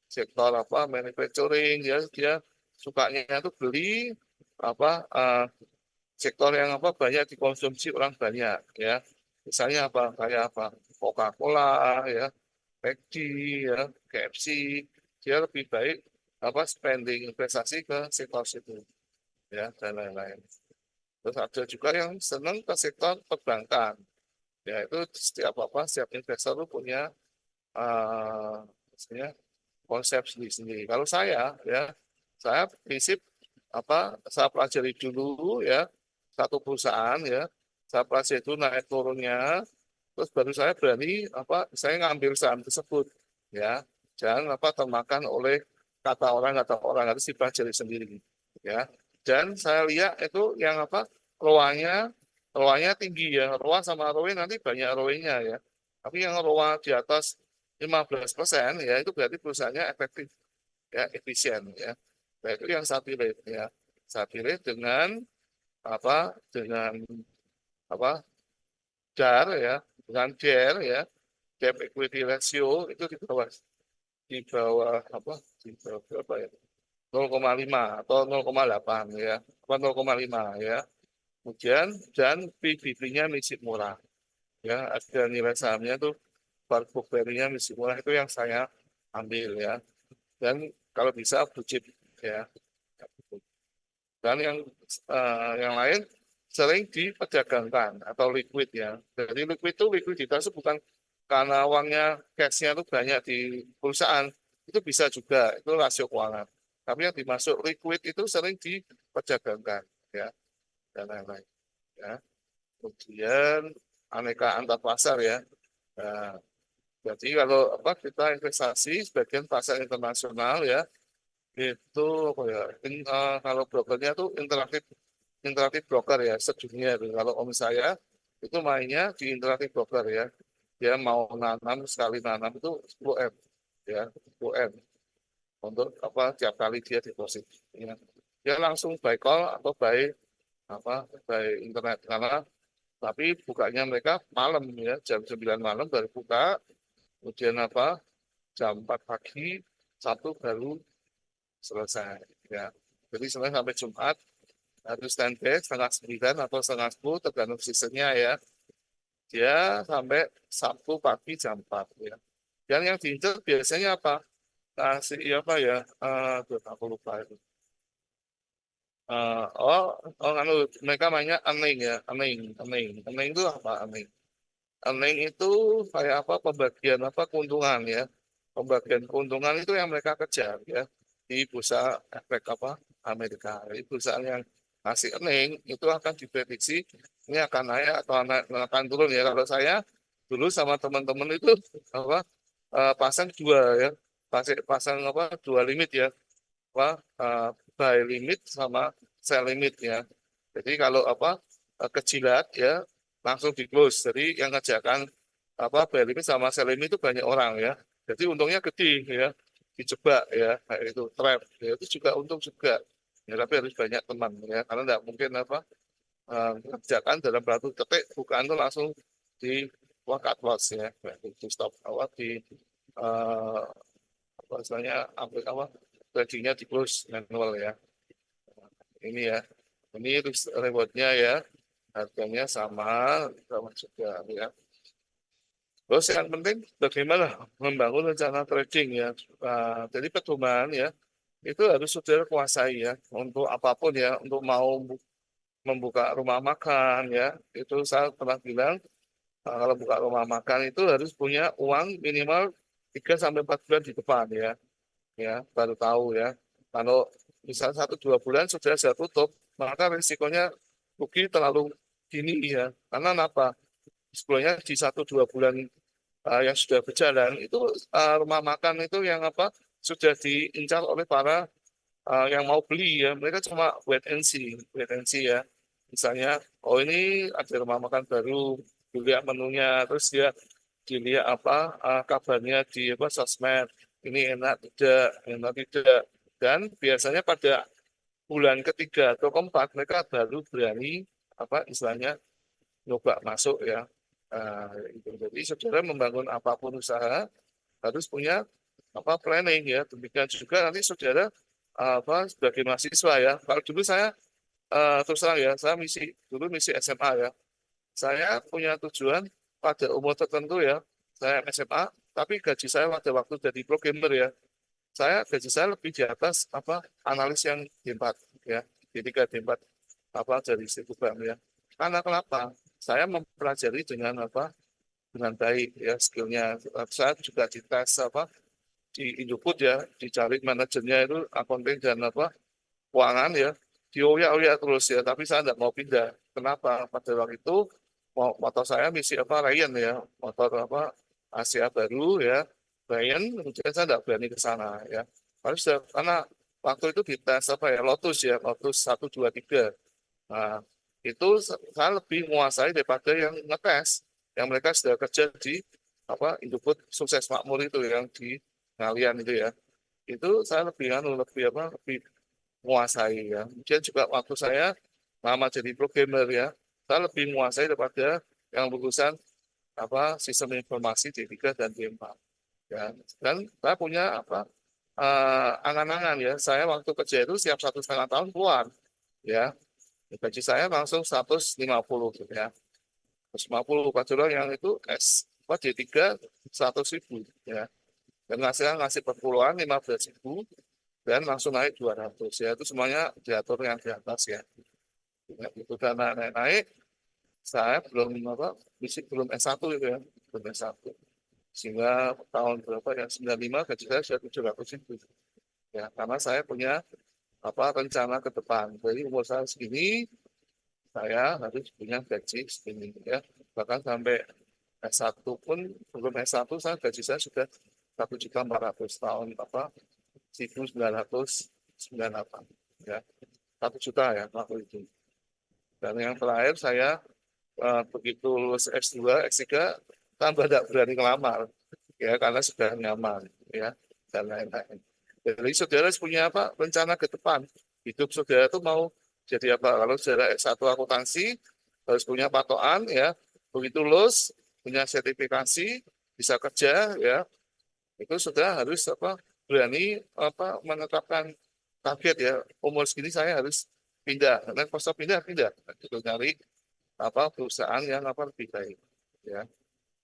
sektor apa manufacturing ya dia sukanya itu beli apa sektor yang apa banyak dikonsumsi orang banyak ya. Misalnya apa kayak apa Coca-Cola ya, McD ya, KFC, dia lebih baik apa spending investasi ke sektor situ ya dan lain-lain. Terus ada juga yang senang ke sektor perbankan. Ya itu setiap apa setiap investor itu punya maksudnya konsep sendiri-sendiri. Kalau saya prinsip apa saya pelajari dulu ya satu perusahaan ya, saya pelajari dulu naik turunnya, terus baru saya berani apa saya ngambil saham tersebut ya, jangan apa termakan oleh kata orang harus dipelajari sendiri ya. Dan saya lihat itu yang apa ROA-nya ROA-nya tinggi ya, ROA sama ROE nanti banyak ROE-nya ya. Tapi yang ROA di atas 15% ya itu berarti perusahaannya efektif ya efisien ya. Nah, itu yang saya pilih ya. Saya pilih dengan dengan apa DAR ya, dengan DER ya, debt equity ratio itu di bawah apa di bawah berapa ya 0,5 atau 0,8 ya, apa 0,5 ya. Kemudian dan PBB-nya masih murah ya, ada nilai sahamnya tuh per book value-nya masih murah itu yang saya ambil ya. Dan kalau bisa blue chip ya. Dan yang lain sering diperdagangkan atau liquid ya. Jadi liquid itu likuiditas itu bukan karena uangnya cashnya itu banyak di perusahaan, itu bisa juga itu rasio keuangan. Tapi yang dimasuk liquid itu sering diperdagangkan ya dan lain-lain ya. Kemudian aneka antar pasar ya. Nah, jadi kalau apa kita investasi sebagian pasar internasional ya itu apa ya kalau brokernya tuh interaktif interaktif broker ya sedunia itu. Kalau om saya itu mainnya di interaktif broker ya. Dia mau nanam sekali nanam itu 10 M ya 10 M untuk apa tiap kali dia deposit. Ya. Dia langsung by call atau apa by internet karena tapi bukanya mereka malam ya jam 9 malam baru buka. Kemudian apa jam 4 pagi Sabtu baru selesai ya. Jadi Senin sampai Jumat harus standby setengah 9 atau setengah 10 tergantung seasonnya ya. Dia sampai Sabtu pagi jam 4 ya. Dan yang diincar biasanya apa? Kasih ya apa ya? Aku lupa itu. Eh, oh, anu, mereka mainnya earning ya, earning itu apa earning? Earning itu kayak apa? Pembagian apa? Keuntungan ya. Pembagian keuntungan itu yang mereka kejar ya di bursa efek apa? Amerika. Jadi perusahaan yang ngasih earning itu akan diprediksi ini akan naik atau akan turun ya. Kalau saya dulu sama teman-teman itu apa pasang dua ya, pasang apa dua limit ya, apa buy limit sama sell limit ya. Jadi kalau apa kejilat ya langsung di close. Jadi yang ngerjakan apa buy limit sama sell limit itu banyak orang ya. Jadi untungnya gede ya. dijebak ya, kayak itu trap, ya, itu juga untung juga. Ya, tapi harus banyak teman ya, karena tidak mungkin apa mengerjakan dalam satu detik bukaan itu langsung di wakat loss ya, di stop awal di eh, apa istilahnya apa tradingnya di close manual ya. Ini ya, ini rewardnya ya, harganya sama sama juga ya. Terus yang penting bagaimana membangun rencana trading ya. Jadi pedoman ya itu harus sudah kuasai ya untuk apapun ya, untuk mau membuka rumah makan ya. Itu saya pernah bilang kalau buka rumah makan itu harus punya uang minimal 3 sampai 4 bulan di depan ya. Ya, baru tahu ya. Kalau misal 1 2 bulan sudah saya tutup, maka risikonya rugi terlalu dini ya. Karena apa? Sebelumnya di 1 2 bulan yang sudah berjalan itu rumah makan itu yang apa sudah diincar oleh para yang mau beli ya. Mereka cuma wait and see ya. Misalnya, oh ini ada rumah makan baru, dilihat menunya, terus dia dilihat apa kabarnya di apa sosmed, ini enak tidak, dan biasanya pada bulan ketiga atau keempat mereka baru berani apa istilahnya nyoba masuk ya. Itu. Jadi saudara membangun apapun usaha harus punya apa planning ya. Demikian juga nanti saudara apa sebagai mahasiswa ya. Kalau dulu saya terus terang ya, saya dulu misi SMA ya. Saya punya tujuan pada umur tertentu ya. Saya SMA, tapi gaji saya pada waktu jadi programmer ya. Gaji saya lebih di atas apa analis yang D4 ya. D3 D4 apa dari situ bang ya. Karena kenapa? Saya mempelajari dengan apa? Dengan baik ya skillnya. Saya juga dites apa di Indofood ya, dicari manajernya itu accounting dan apa keuangan ya. Dioyak-oyak terus ya, tapi saya tidak mau pindah. Kenapa? Pada waktu itu motor saya misi apa Ryan ya, motor apa Asia baru ya, Ryan. Kemudian saya tidak berani ke sana ya. Karena waktu itu dites apa ya Lotus ya, Lotus 1 2 3. Nah, itu saya lebih menguasai daripada yang ngetes, yang mereka sudah kerja di apa Indofood Sukses Makmur itu yang di Ngalian itu ya. Itu saya lebih apa lebih menguasai ya. Kemudian juga waktu saya lama jadi programmer ya, saya lebih menguasai daripada yang lulusan apa sistem informasi D3 dan D4 ya. Dan saya punya apa angan-angan ya. Saya waktu kerja itu siap 1,5 tahun keluar ya. Gaji saya langsung 150 gitu ya. 150 padahal yang itu apa D3 100.000 ya. Dan ngasih perpuluhan 15.000 dan langsung naik 200 ya. Itu semuanya diatur yang di atas ya. Ya, itu dan naik-naik saya belum apa belum S1 itu ya, belum S1. Sehingga tahun berapa ya 95 gaji saya sudah 700.000 ya, karena saya punya apa rencana ke depan. Jadi umur saya segini saya harus punya gaji segini ya. Bahkan sampai S1 pun belum S1 gaji saya sudah 1.400.000 tahun apa 1998 ya, 1 juta ya waktu itu. Dan yang terakhir saya begitu lulus S2, S3 tambah tidak berani ngelamar ya karena sudah nyaman ya dan lain-lain. Jadi saudara punya apa rencana ke depan hidup saudara itu mau jadi apa? Kalau saudara S1 akuntansi harus punya patokan ya, begitu lulus punya sertifikasi bisa kerja ya, itu sudah harus apa berani apa menetapkan target ya, umur segini saya harus pindah, dan pas pindah itu nyari apa perusahaan yang apa lebih baik ya,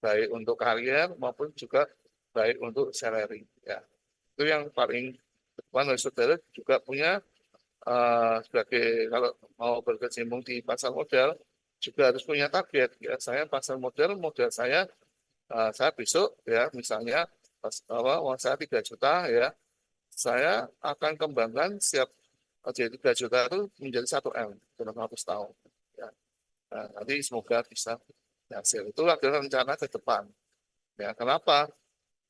baik untuk karier maupun juga baik untuk salary ya. Itu yang paling depan harus saudara juga punya sebagai kalau mau berkecimpung di pasar modal juga harus punya target ya. Saya pasar modal saya besok ya misalnya pas uang saya 3 juta ya, saya akan kembangkan siap jadi 3 juta itu menjadi 1 M dalam 100 tahun ya. Nah, nanti semoga bisa hasil itu adalah rencana ke depan ya. Kenapa?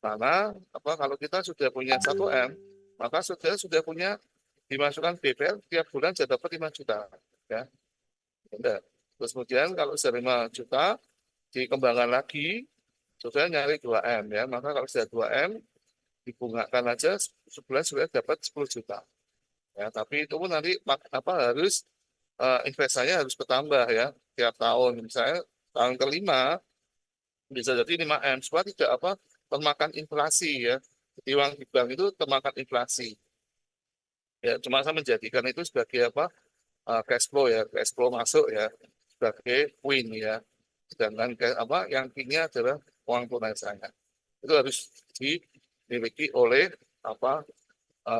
Karena apa kalau kita sudah punya 1 M maka sudah punya dimasukkan BPL tiap bulan sudah dapat 5 juta ya. Udah. Terus kemudian kalau sudah 5 juta dikembangkan lagi sudah nyari 2 M ya. Maka kalau sudah 2 M dibungakan aja sebulan sudah dapat 10 juta. Ya, tapi itu pun nanti harus investasinya harus bertambah ya tiap tahun. Misalnya tahun kelima bisa jadi 5M supaya tidak termakan inflasi ya. Jadi uang di bank itu termakan inflasi. Ya, cuma saya menjadikan itu sebagai cash flow ya, cash flow masuk ya sebagai win ya. Sedangkan yang kini adalah uang tunai saya. Itu harus dimiliki oleh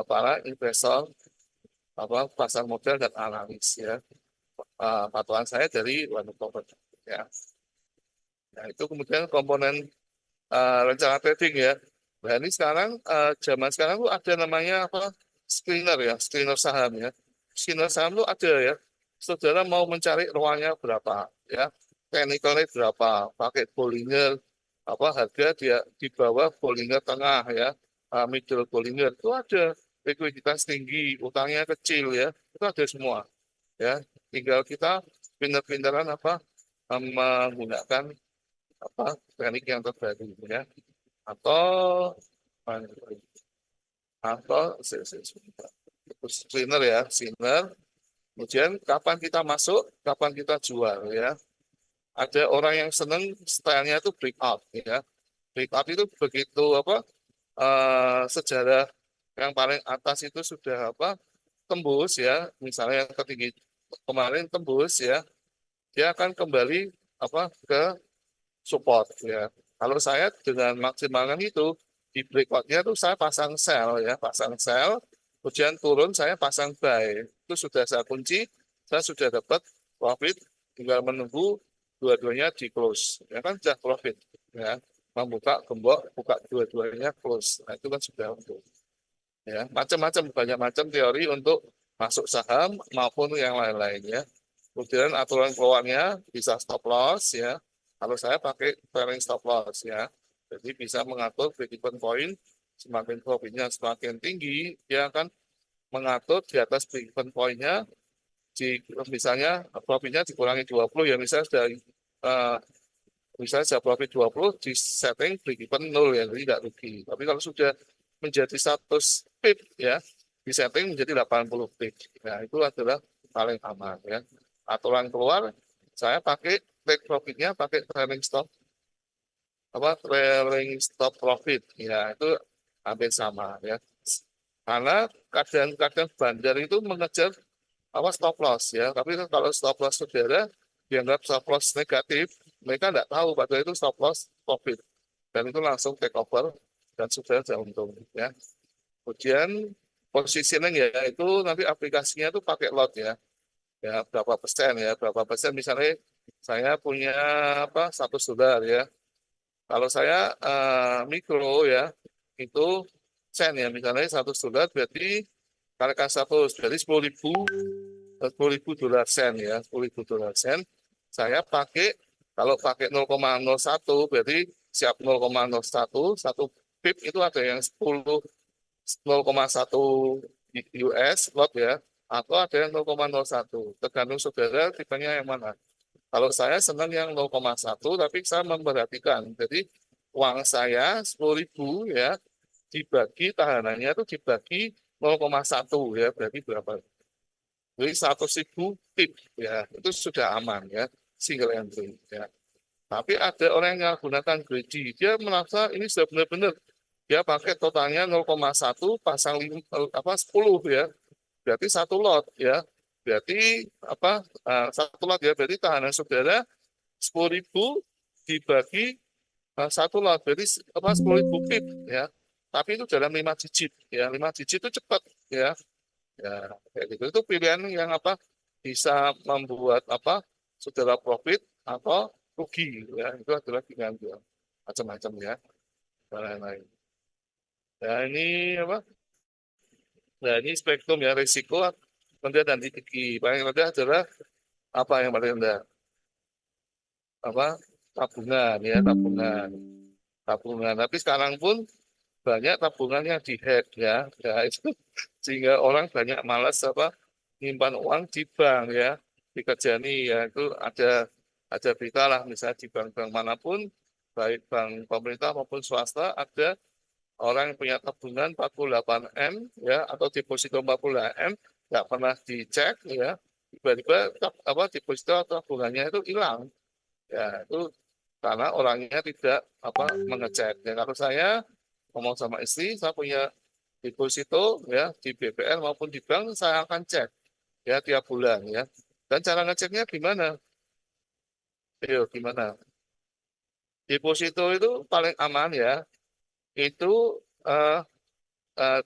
para investor pasar modal dan analis ya. Patokan saya dari One Property ya. Nah, itu kemudian komponen rencana trading ya. Nah, ini sekarang zaman sekarang tuh ada namanya screener ya, screener saham ya. Screener saham tuh ada ya. Saudara mau mencari ruangnya berapa ya, technicalnya berapa, pakai Bollinger harga dia di bawah Bollinger tengah ya, middle Bollinger itu ada, likuiditas tinggi, utangnya kecil ya, itu ada semua ya. Tinggal kita pinter-pinteran menggunakan teknik yang terbaru ya, atau screener ya, screener. Kemudian kapan kita masuk, kapan kita jual ya. Ada orang yang seneng stylenya itu breakout ya. Breakout itu begitu sejarah yang paling atas itu sudah tembus ya, misalnya yang tertinggi kemarin tembus ya, dia akan kembali ke support ya. Kalau saya dengan maksimalkan itu di breakoutnya tuh saya pasang sell ya, pasang sell, kemudian turun saya pasang buy. Itu sudah saya kunci, saya sudah dapat profit, tinggal menunggu dua-duanya di close. Ya kan sudah profit ya. Membuka gembok, buka dua-duanya close. Nah, itu kan sudah untuk ya, macam-macam banyak macam teori untuk masuk saham maupun yang lain-lainnya. Kemudian aturan keluarnya bisa stop loss ya. Kalau saya pakai trailing stop loss ya. Jadi bisa mengatur break-even point, semakin profitnya semakin tinggi, dia akan mengatur di atas break-even point-nya, misalnya profitnya dikurangi 20 ya, misalnya sudah misalnya sudah profit 20 di setting break-even 0 ya, jadi tidak rugi. Tapi kalau sudah menjadi 100 pip ya, di setting menjadi 80 pip. Nah, itu adalah paling aman ya. Aturan keluar, saya pakai take profitnya pakai trailing stop profit ya, itu hampir sama ya. Karena kadang-kadang bandar itu mengejar stop loss ya, tapi kalau stop loss saudara dianggap stop loss negatif, mereka tidak tahu padahal itu stop loss profit, dan itu langsung take over dan sudah untung ya. Kemudian positioning ya, itu nanti aplikasinya itu pakai lot ya, ya berapa persen ya, berapa persen, misalnya saya punya $100 ya. Kalau saya mikro ya, itu sen ya, misalnya $100 berarti kalikan 100 berarti 10.000 dolar sen ya, 10.000 dolar sen. Saya pakai, kalau pakai 0,01 berarti siap 0,01, satu pip itu ada yang 0,1 US lot ya, atau ada yang 0,01, tergantung saudara tipenya yang mana. Kalau saya senang yang 0,1, tapi saya memperhatikan. Jadi uang saya 10.000 ya, dibagi tahanannya itu dibagi 0,1 ya, berarti berapa? Jadi 100.000 pip ya, itu sudah aman ya, single entry ya. Tapi ada orang yang menggunakan greedy, dia merasa ini sudah benar-benar, dia pakai totalnya 0,1 pasang 10 ya, berarti satu lot ya, berarti satu lot ya, berarti tahanan saudara 10.000 dibagi satu lot, berarti 10.000 pip ya, tapi itu dalam 5 digit ya, 5 digit itu cepat ya. Ya, kayak gitu. Itu pilihan yang bisa membuat saudara profit atau rugi ya. Itu adalah pilihan dia. Macam-macam ya. Dan lain-lain. Ya, ini Nah, ini spektrum ya, risiko rendah dan tinggi. Paling rendah adalah yang paling rendah? Apa? Tabungan ya, tabungan. Tabungan. Tapi sekarang pun banyak tabungan yang dihack ya. Ya itu sehingga orang banyak malas nyimpan uang di bank ya, di Kejani ya, itu ada berita lah, misalnya di bank-bank manapun baik bank pemerintah maupun swasta ada orang yang punya tabungan 48 M ya atau deposito 40 M nggak pernah dicek ya, tiba-tiba apa deposito atau tabungannya itu hilang ya, itu karena orangnya tidak apa mengecek. Dan kalau saya ngomong sama istri, saya punya deposito ya di BPR maupun di bank, saya akan cek ya tiap bulan ya. Dan cara ngeceknya gimana? Ayo gimana? Deposito itu paling aman ya. Itu eh,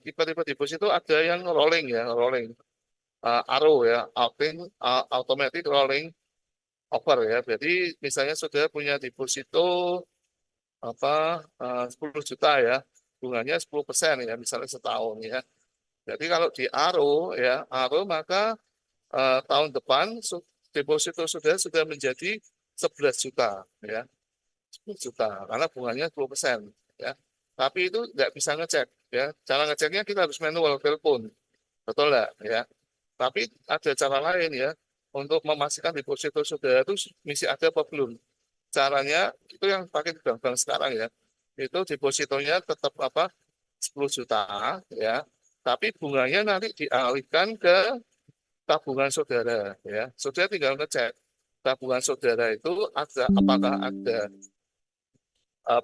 tipe-tipe deposito ada yang rolling ya, rolling arrow ya, automatic rolling over ya. Jadi misalnya sudah punya deposito apa 10 juta ya, bunganya 10% ya, misalnya setahun ya. Jadi kalau di ARO maka tahun depan deposito sudah menjadi 11 juta ya, 10 juta karena bunganya 10% ya. Tapi itu nggak bisa ngecek ya. Cara ngeceknya kita harus manual telepon, betul nggak ya? Tapi ada cara lain ya untuk memastikan deposito saudara itu misi ada apa belum. Caranya itu yang pakai di bank-bank sekarang ya. Itu depositonya tetap apa 10 juta ya. Tapi bunganya nanti dialihkan ke tabungan saudara ya. Saudara tinggal ngecek tabungan saudara itu ada apakah ada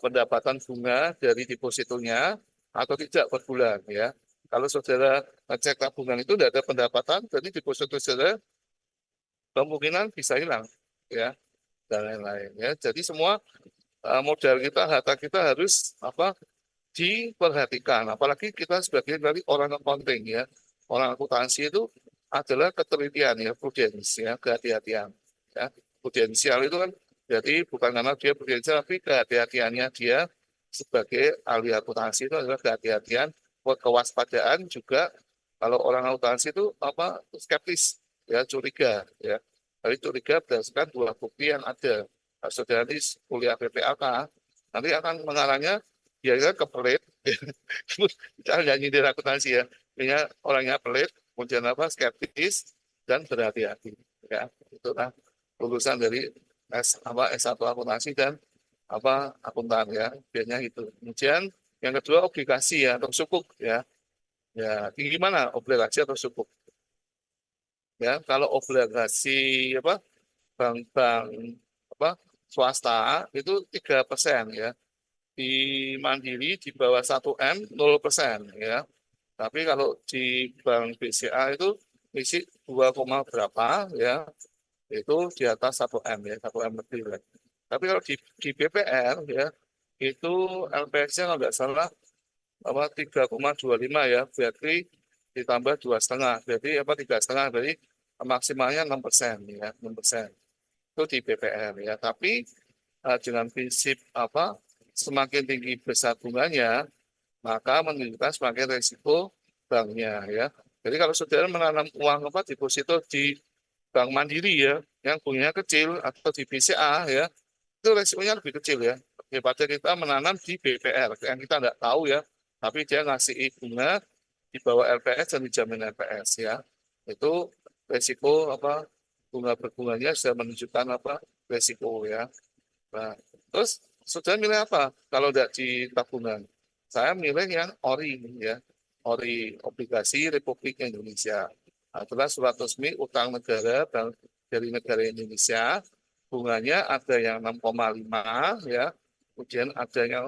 pendapatan bunga dari depositonya atau tidak per bulan ya. Kalau saudara ngecek tabungan itu tidak ada pendapatan, jadi deposito saudara kemungkinan bisa hilang ya dan lain-lain ya. Jadi semua modal kita, harta kita harus apa diperhatikan. Apalagi kita sebagai dari orang accounting ya, orang akuntansi itu adalah ketelitian ya, prudence ya, kehati-hatian. Ya, prudensial itu kan jadi bukan karena dia prudensial, tapi kehati-hatiannya dia sebagai ahli akuntansi itu adalah kehati-hatian, kewaspadaan juga. Kalau orang akuntansi itu apa skeptis ya, curiga ya. Tapi curiga berdasarkan dua bukti yang ada. Saudara nanti kuliah PPAK nanti akan mengarahnya dia kan kepelit, jangan nyindir akuntansi ya, punya orangnya pelit, kemudian apa skeptis dan berhati-hati ya, itu kan lulusan dari S1 akuntansi dan apa akuntan ya, biasanya itu. Kemudian yang kedua obligasi ya atau sukuk ya, ya gimana obligasi atau sukuk ya. Kalau obligasi apa bank-bank apa swasta itu 3% ya, di Mandiri di bawah 1 M 0% ya. Tapi kalau di Bank BCA itu isi 2, berapa ya, itu di atas 1 M ya, 1 M lebih lah. Tapi kalau di BPR ya, itu LPS-nya kalau nggak salah apa 3,25 ya, berarti ditambah 2,5, berarti apa 3,5, berarti maksimalnya 6% ya, 6%. Itu di BPR ya. Tapi dengan prinsip apa semakin tinggi besar bunganya, maka menunjukkan semakin risiko banknya ya. Jadi kalau saudara menanam uang apa deposito di Bank Mandiri ya, yang bunganya kecil atau di BCA ya, itu risikonya lebih kecil ya daripada kita menanam di BPR yang kita tidak tahu ya, tapi dia ngasih bunga di bawah LPS dan dijamin LPS ya. Itu risiko apa bunga berbunganya sudah menunjukkan apa risiko ya. Nah, terus saudara milih apa kalau tidak di tabungan? Saya milih yang ORI ya, ORI obligasi Republik Indonesia. Adalah surat resmi utang negara dari negara Indonesia. Bunganya ada yang 6,5 ya, kemudian ada yang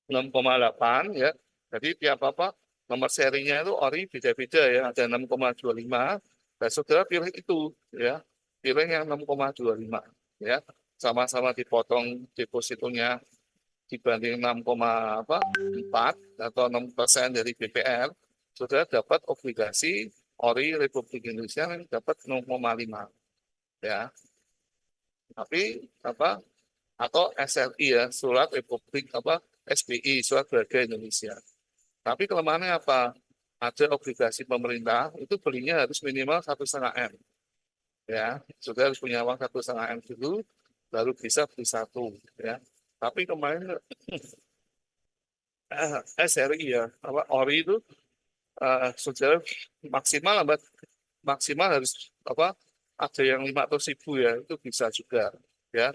6,8 ya. Jadi tiap apa nomor serinya itu ORI beda-beda ya, ada 6,25. Dan saudara pilih itu ya, pilih yang 6,25 ya, sama-sama dipotong depositonya dibanding 6,4 atau 6% dari BPR, saudara dapat obligasi ORI Republik Indonesia yang dapat 0,5 ya. Tapi apa atau SRI ya, surat Republik apa SBI, surat berharga Indonesia. Tapi kelemahannya apa? Ada obligasi pemerintah itu belinya harus minimal 1,5 M ya. Sudah harus punya uang 1,5 M dulu, baru bisa beli satu ya. Tapi kemarin SRI ya, apa ORI itu saudara maksimal lambat maksimal harus apa ada yang 500.000 ya, itu bisa juga ya,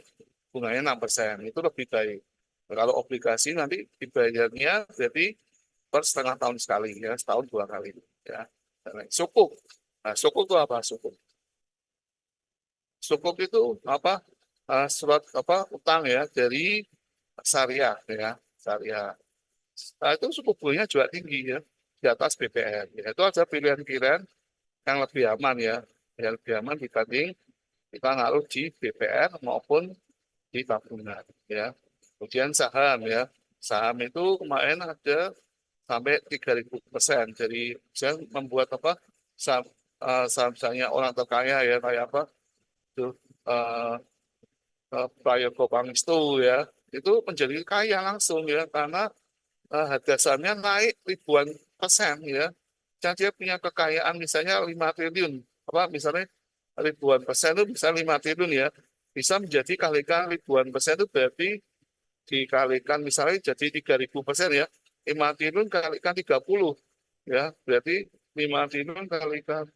bunganya 6%, itu lebih baik. Kalau obligasi nanti dibayarnya berarti per setengah tahun sekali ya, setahun 2 kali ya. Sukuk. Nah, sukuk itu apa? Sukuk itu apa? Surat apa utang ya dari syariah ya, syariah. Nah, itu suku bunganya juga tinggi ya, di atas BPR. Ya, itu ada pilihan-pilihan yang lebih aman ya, yang lebih aman dibanding kita ngaruh di BPR maupun di tabungan ya. Kemudian saham ya, saham itu kemarin ada sampai 3.000%. Jadi saya membuat apa saham saham-sahamnya orang terkaya ya kayak apa itu eh Prayo Gopangstu ya itu menjadi kaya langsung ya karena harga sahamnya naik ribuan persen ya. Dan dia punya kekayaan misalnya 5 triliun apa misalnya ribuan persen itu bisa 5 triliun ya bisa menjadi kalikan ribuan persen itu berarti dikalikan misalnya jadi 3.000% ya 5 triliun kalikan 30 ya berarti 5 triliun kalikan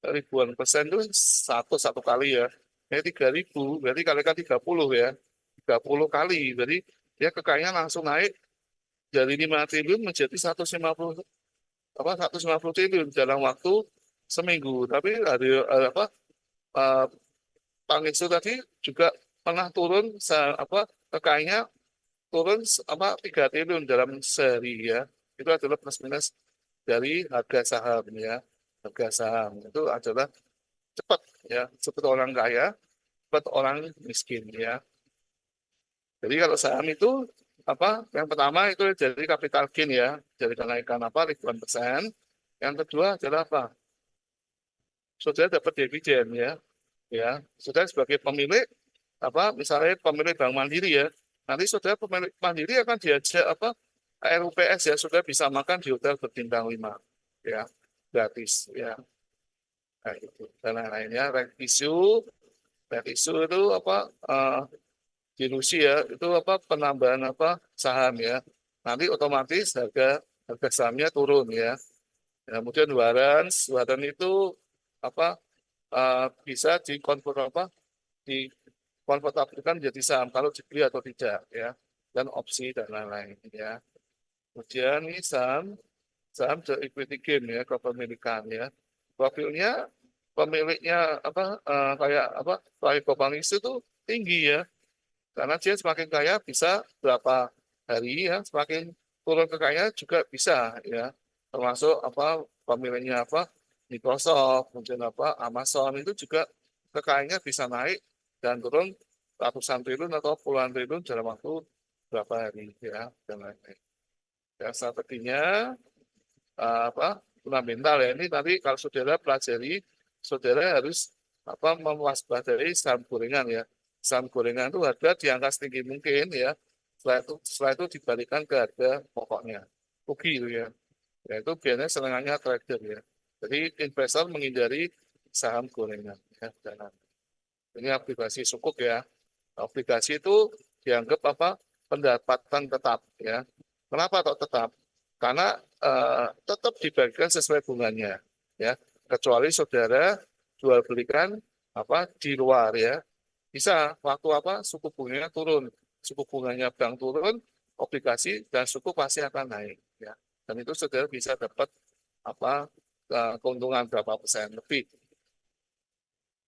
ribuan persen itu satu kali ya. Jadi 3.000 berarti kalikan 30 ya. 30 kali. Jadi dia kekayaannya langsung naik dari 5 triliun menjadi 150 apa 150 triliun dalam waktu seminggu. Tapi hari apa Pak Nixu tadi juga pernah turun apa kekayaannya turun apa 3 triliun dalam sehari ya. Itu adalah plus minus dari harga saham ya. Harga saham itu adalah cepat ya cepat orang kaya cepat orang miskin ya jadi kalau saham itu apa yang pertama itu jadi capital gain ya jadi kenaikan apa ribuan persen yang kedua adalah apa saudara dapat dividen ya ya saudara sebagai pemilik apa misalnya pemilik Bank Mandiri ya nanti saudara pemilik Mandiri akan diajak apa RUPS ya saudara bisa makan di hotel berbintang 5 ya gratis ya nah, itu dan lain-lainnya revisi itu apa di Rusia itu apa penambahan apa saham ya. Nanti otomatis harga harga sahamnya turun ya. Ya, kemudian waran itu apa bisa dikonvert apa dikonvertasikan menjadi saham kalau dibeli atau tidak ya dan opsi dan lain-lain ya. Kemudian ini saham saham the equity game ya kepemilikan ya. Profilnya pemiliknya apa kayak apa Pak Kopangis itu tinggi ya karena dia semakin kaya bisa berapa hari ya semakin turun kekayaan juga bisa ya termasuk apa pemiliknya apa Microsoft kemudian apa Amazon itu juga kekayaannya bisa naik dan turun ratusan triliun atau puluhan triliun dalam waktu berapa hari ya dan lain-lain ya strateginya apa fundamental ya ini nanti kalau saudara pelajari saudara harus apa mewaspadai saham gorengan ya saham gorengan itu harga diangkat setinggi mungkin ya setelah itu dibalikan ke harga pokoknya rugi itu ya ya itu biasanya serangannya trader ya jadi investor menghindari saham gorengan ya jangan ini aplikasi sukuk ya aplikasi itu dianggap apa pendapatan tetap ya kenapa kok tetap karena tetap dibagikan sesuai bunganya ya kecuali saudara jual belikan apa di luar ya bisa waktu apa suku bunganya turun suku bunganya bank turun obligasi dan suku pasti akan naik ya dan itu saudara bisa dapat apa keuntungan berapa persen lebih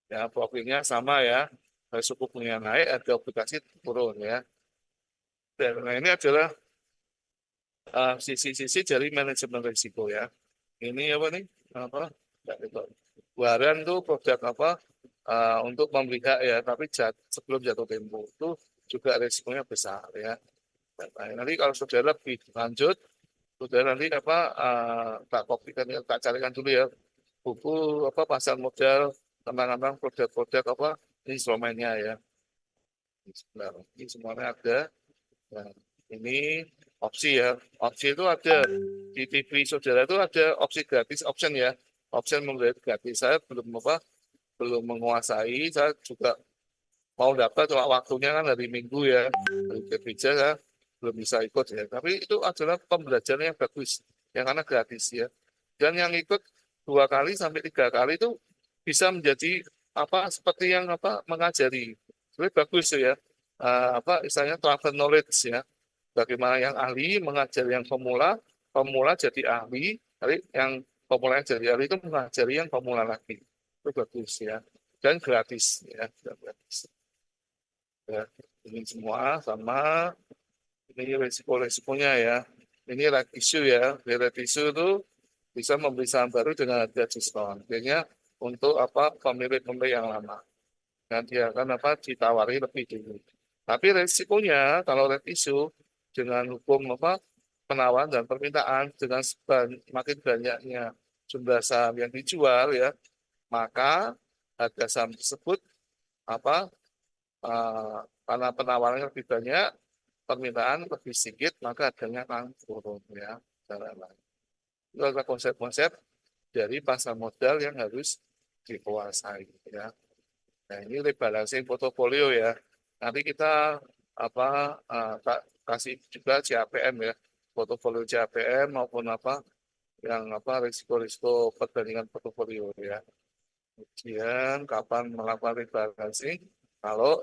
ya profilnya sama ya suku bunganya naik harga obligasi turun ya dan nah ini adalah sisi-sisi dari manajemen risiko ya ini apa nih apa ya, itu. Waran tuh produk apa untuk membeli hak ya tapi sebelum jatuh tempo itu juga risikonya besar ya nah, nanti kalau saudara lebih lanjut saudara nanti apa tak kopikan ya tak carikan dulu ya buku apa pasar modal tentang produk-produk apa instrumennya ya sebentar ini semuanya ada nah, ini opsi ya opsi itu ada di TV saudara itu ada opsi gratis option ya option membeli gratis saya belum apa belum menguasai saya juga mau dapat cuma waktunya kan hari Minggu ya hari kerja saya belum bisa ikut ya tapi itu adalah pembelajaran yang bagus yang karena gratis ya dan yang ikut 2 kali sampai 3 kali itu bisa menjadi apa seperti yang apa mengajari lebih bagus ya apa istilahnya transfer knowledge ya. Bagaimana yang ahli mengajar yang pemula, pemula jadi ahli, tapi yang pemula yang jadi ahli itu mengajari yang pemula lagi. Itu bagus ya. Dan gratis ya, dan gratis. Ya, ini semua sama ini resiko-resikonya ya. Ini red issue ya. Di red issue itu bisa membeli saham baru dengan harga diskon. Artinya untuk apa pemilik-pemilik yang lama. Nanti akan apa ditawari lebih dulu. Tapi resikonya kalau red issue dengan hukum apa penawaran dan permintaan dengan makin banyaknya jumlah saham yang dijual ya, maka harga saham tersebut apa karena penawarannya lebih banyak, permintaan lebih sedikit, maka harganya akan turun ya. Cara lain. Itu adalah konsep-konsep dari pasar modal yang harus dikuasai ya. Nah, ini rebalancing portofolio ya. Nanti kita apa kasih juga CAPM ya, portofolio CAPM maupun apa yang apa risiko-risiko perbandingan portofolio ya. Kemudian kapan melakukan rebalancing? Kalau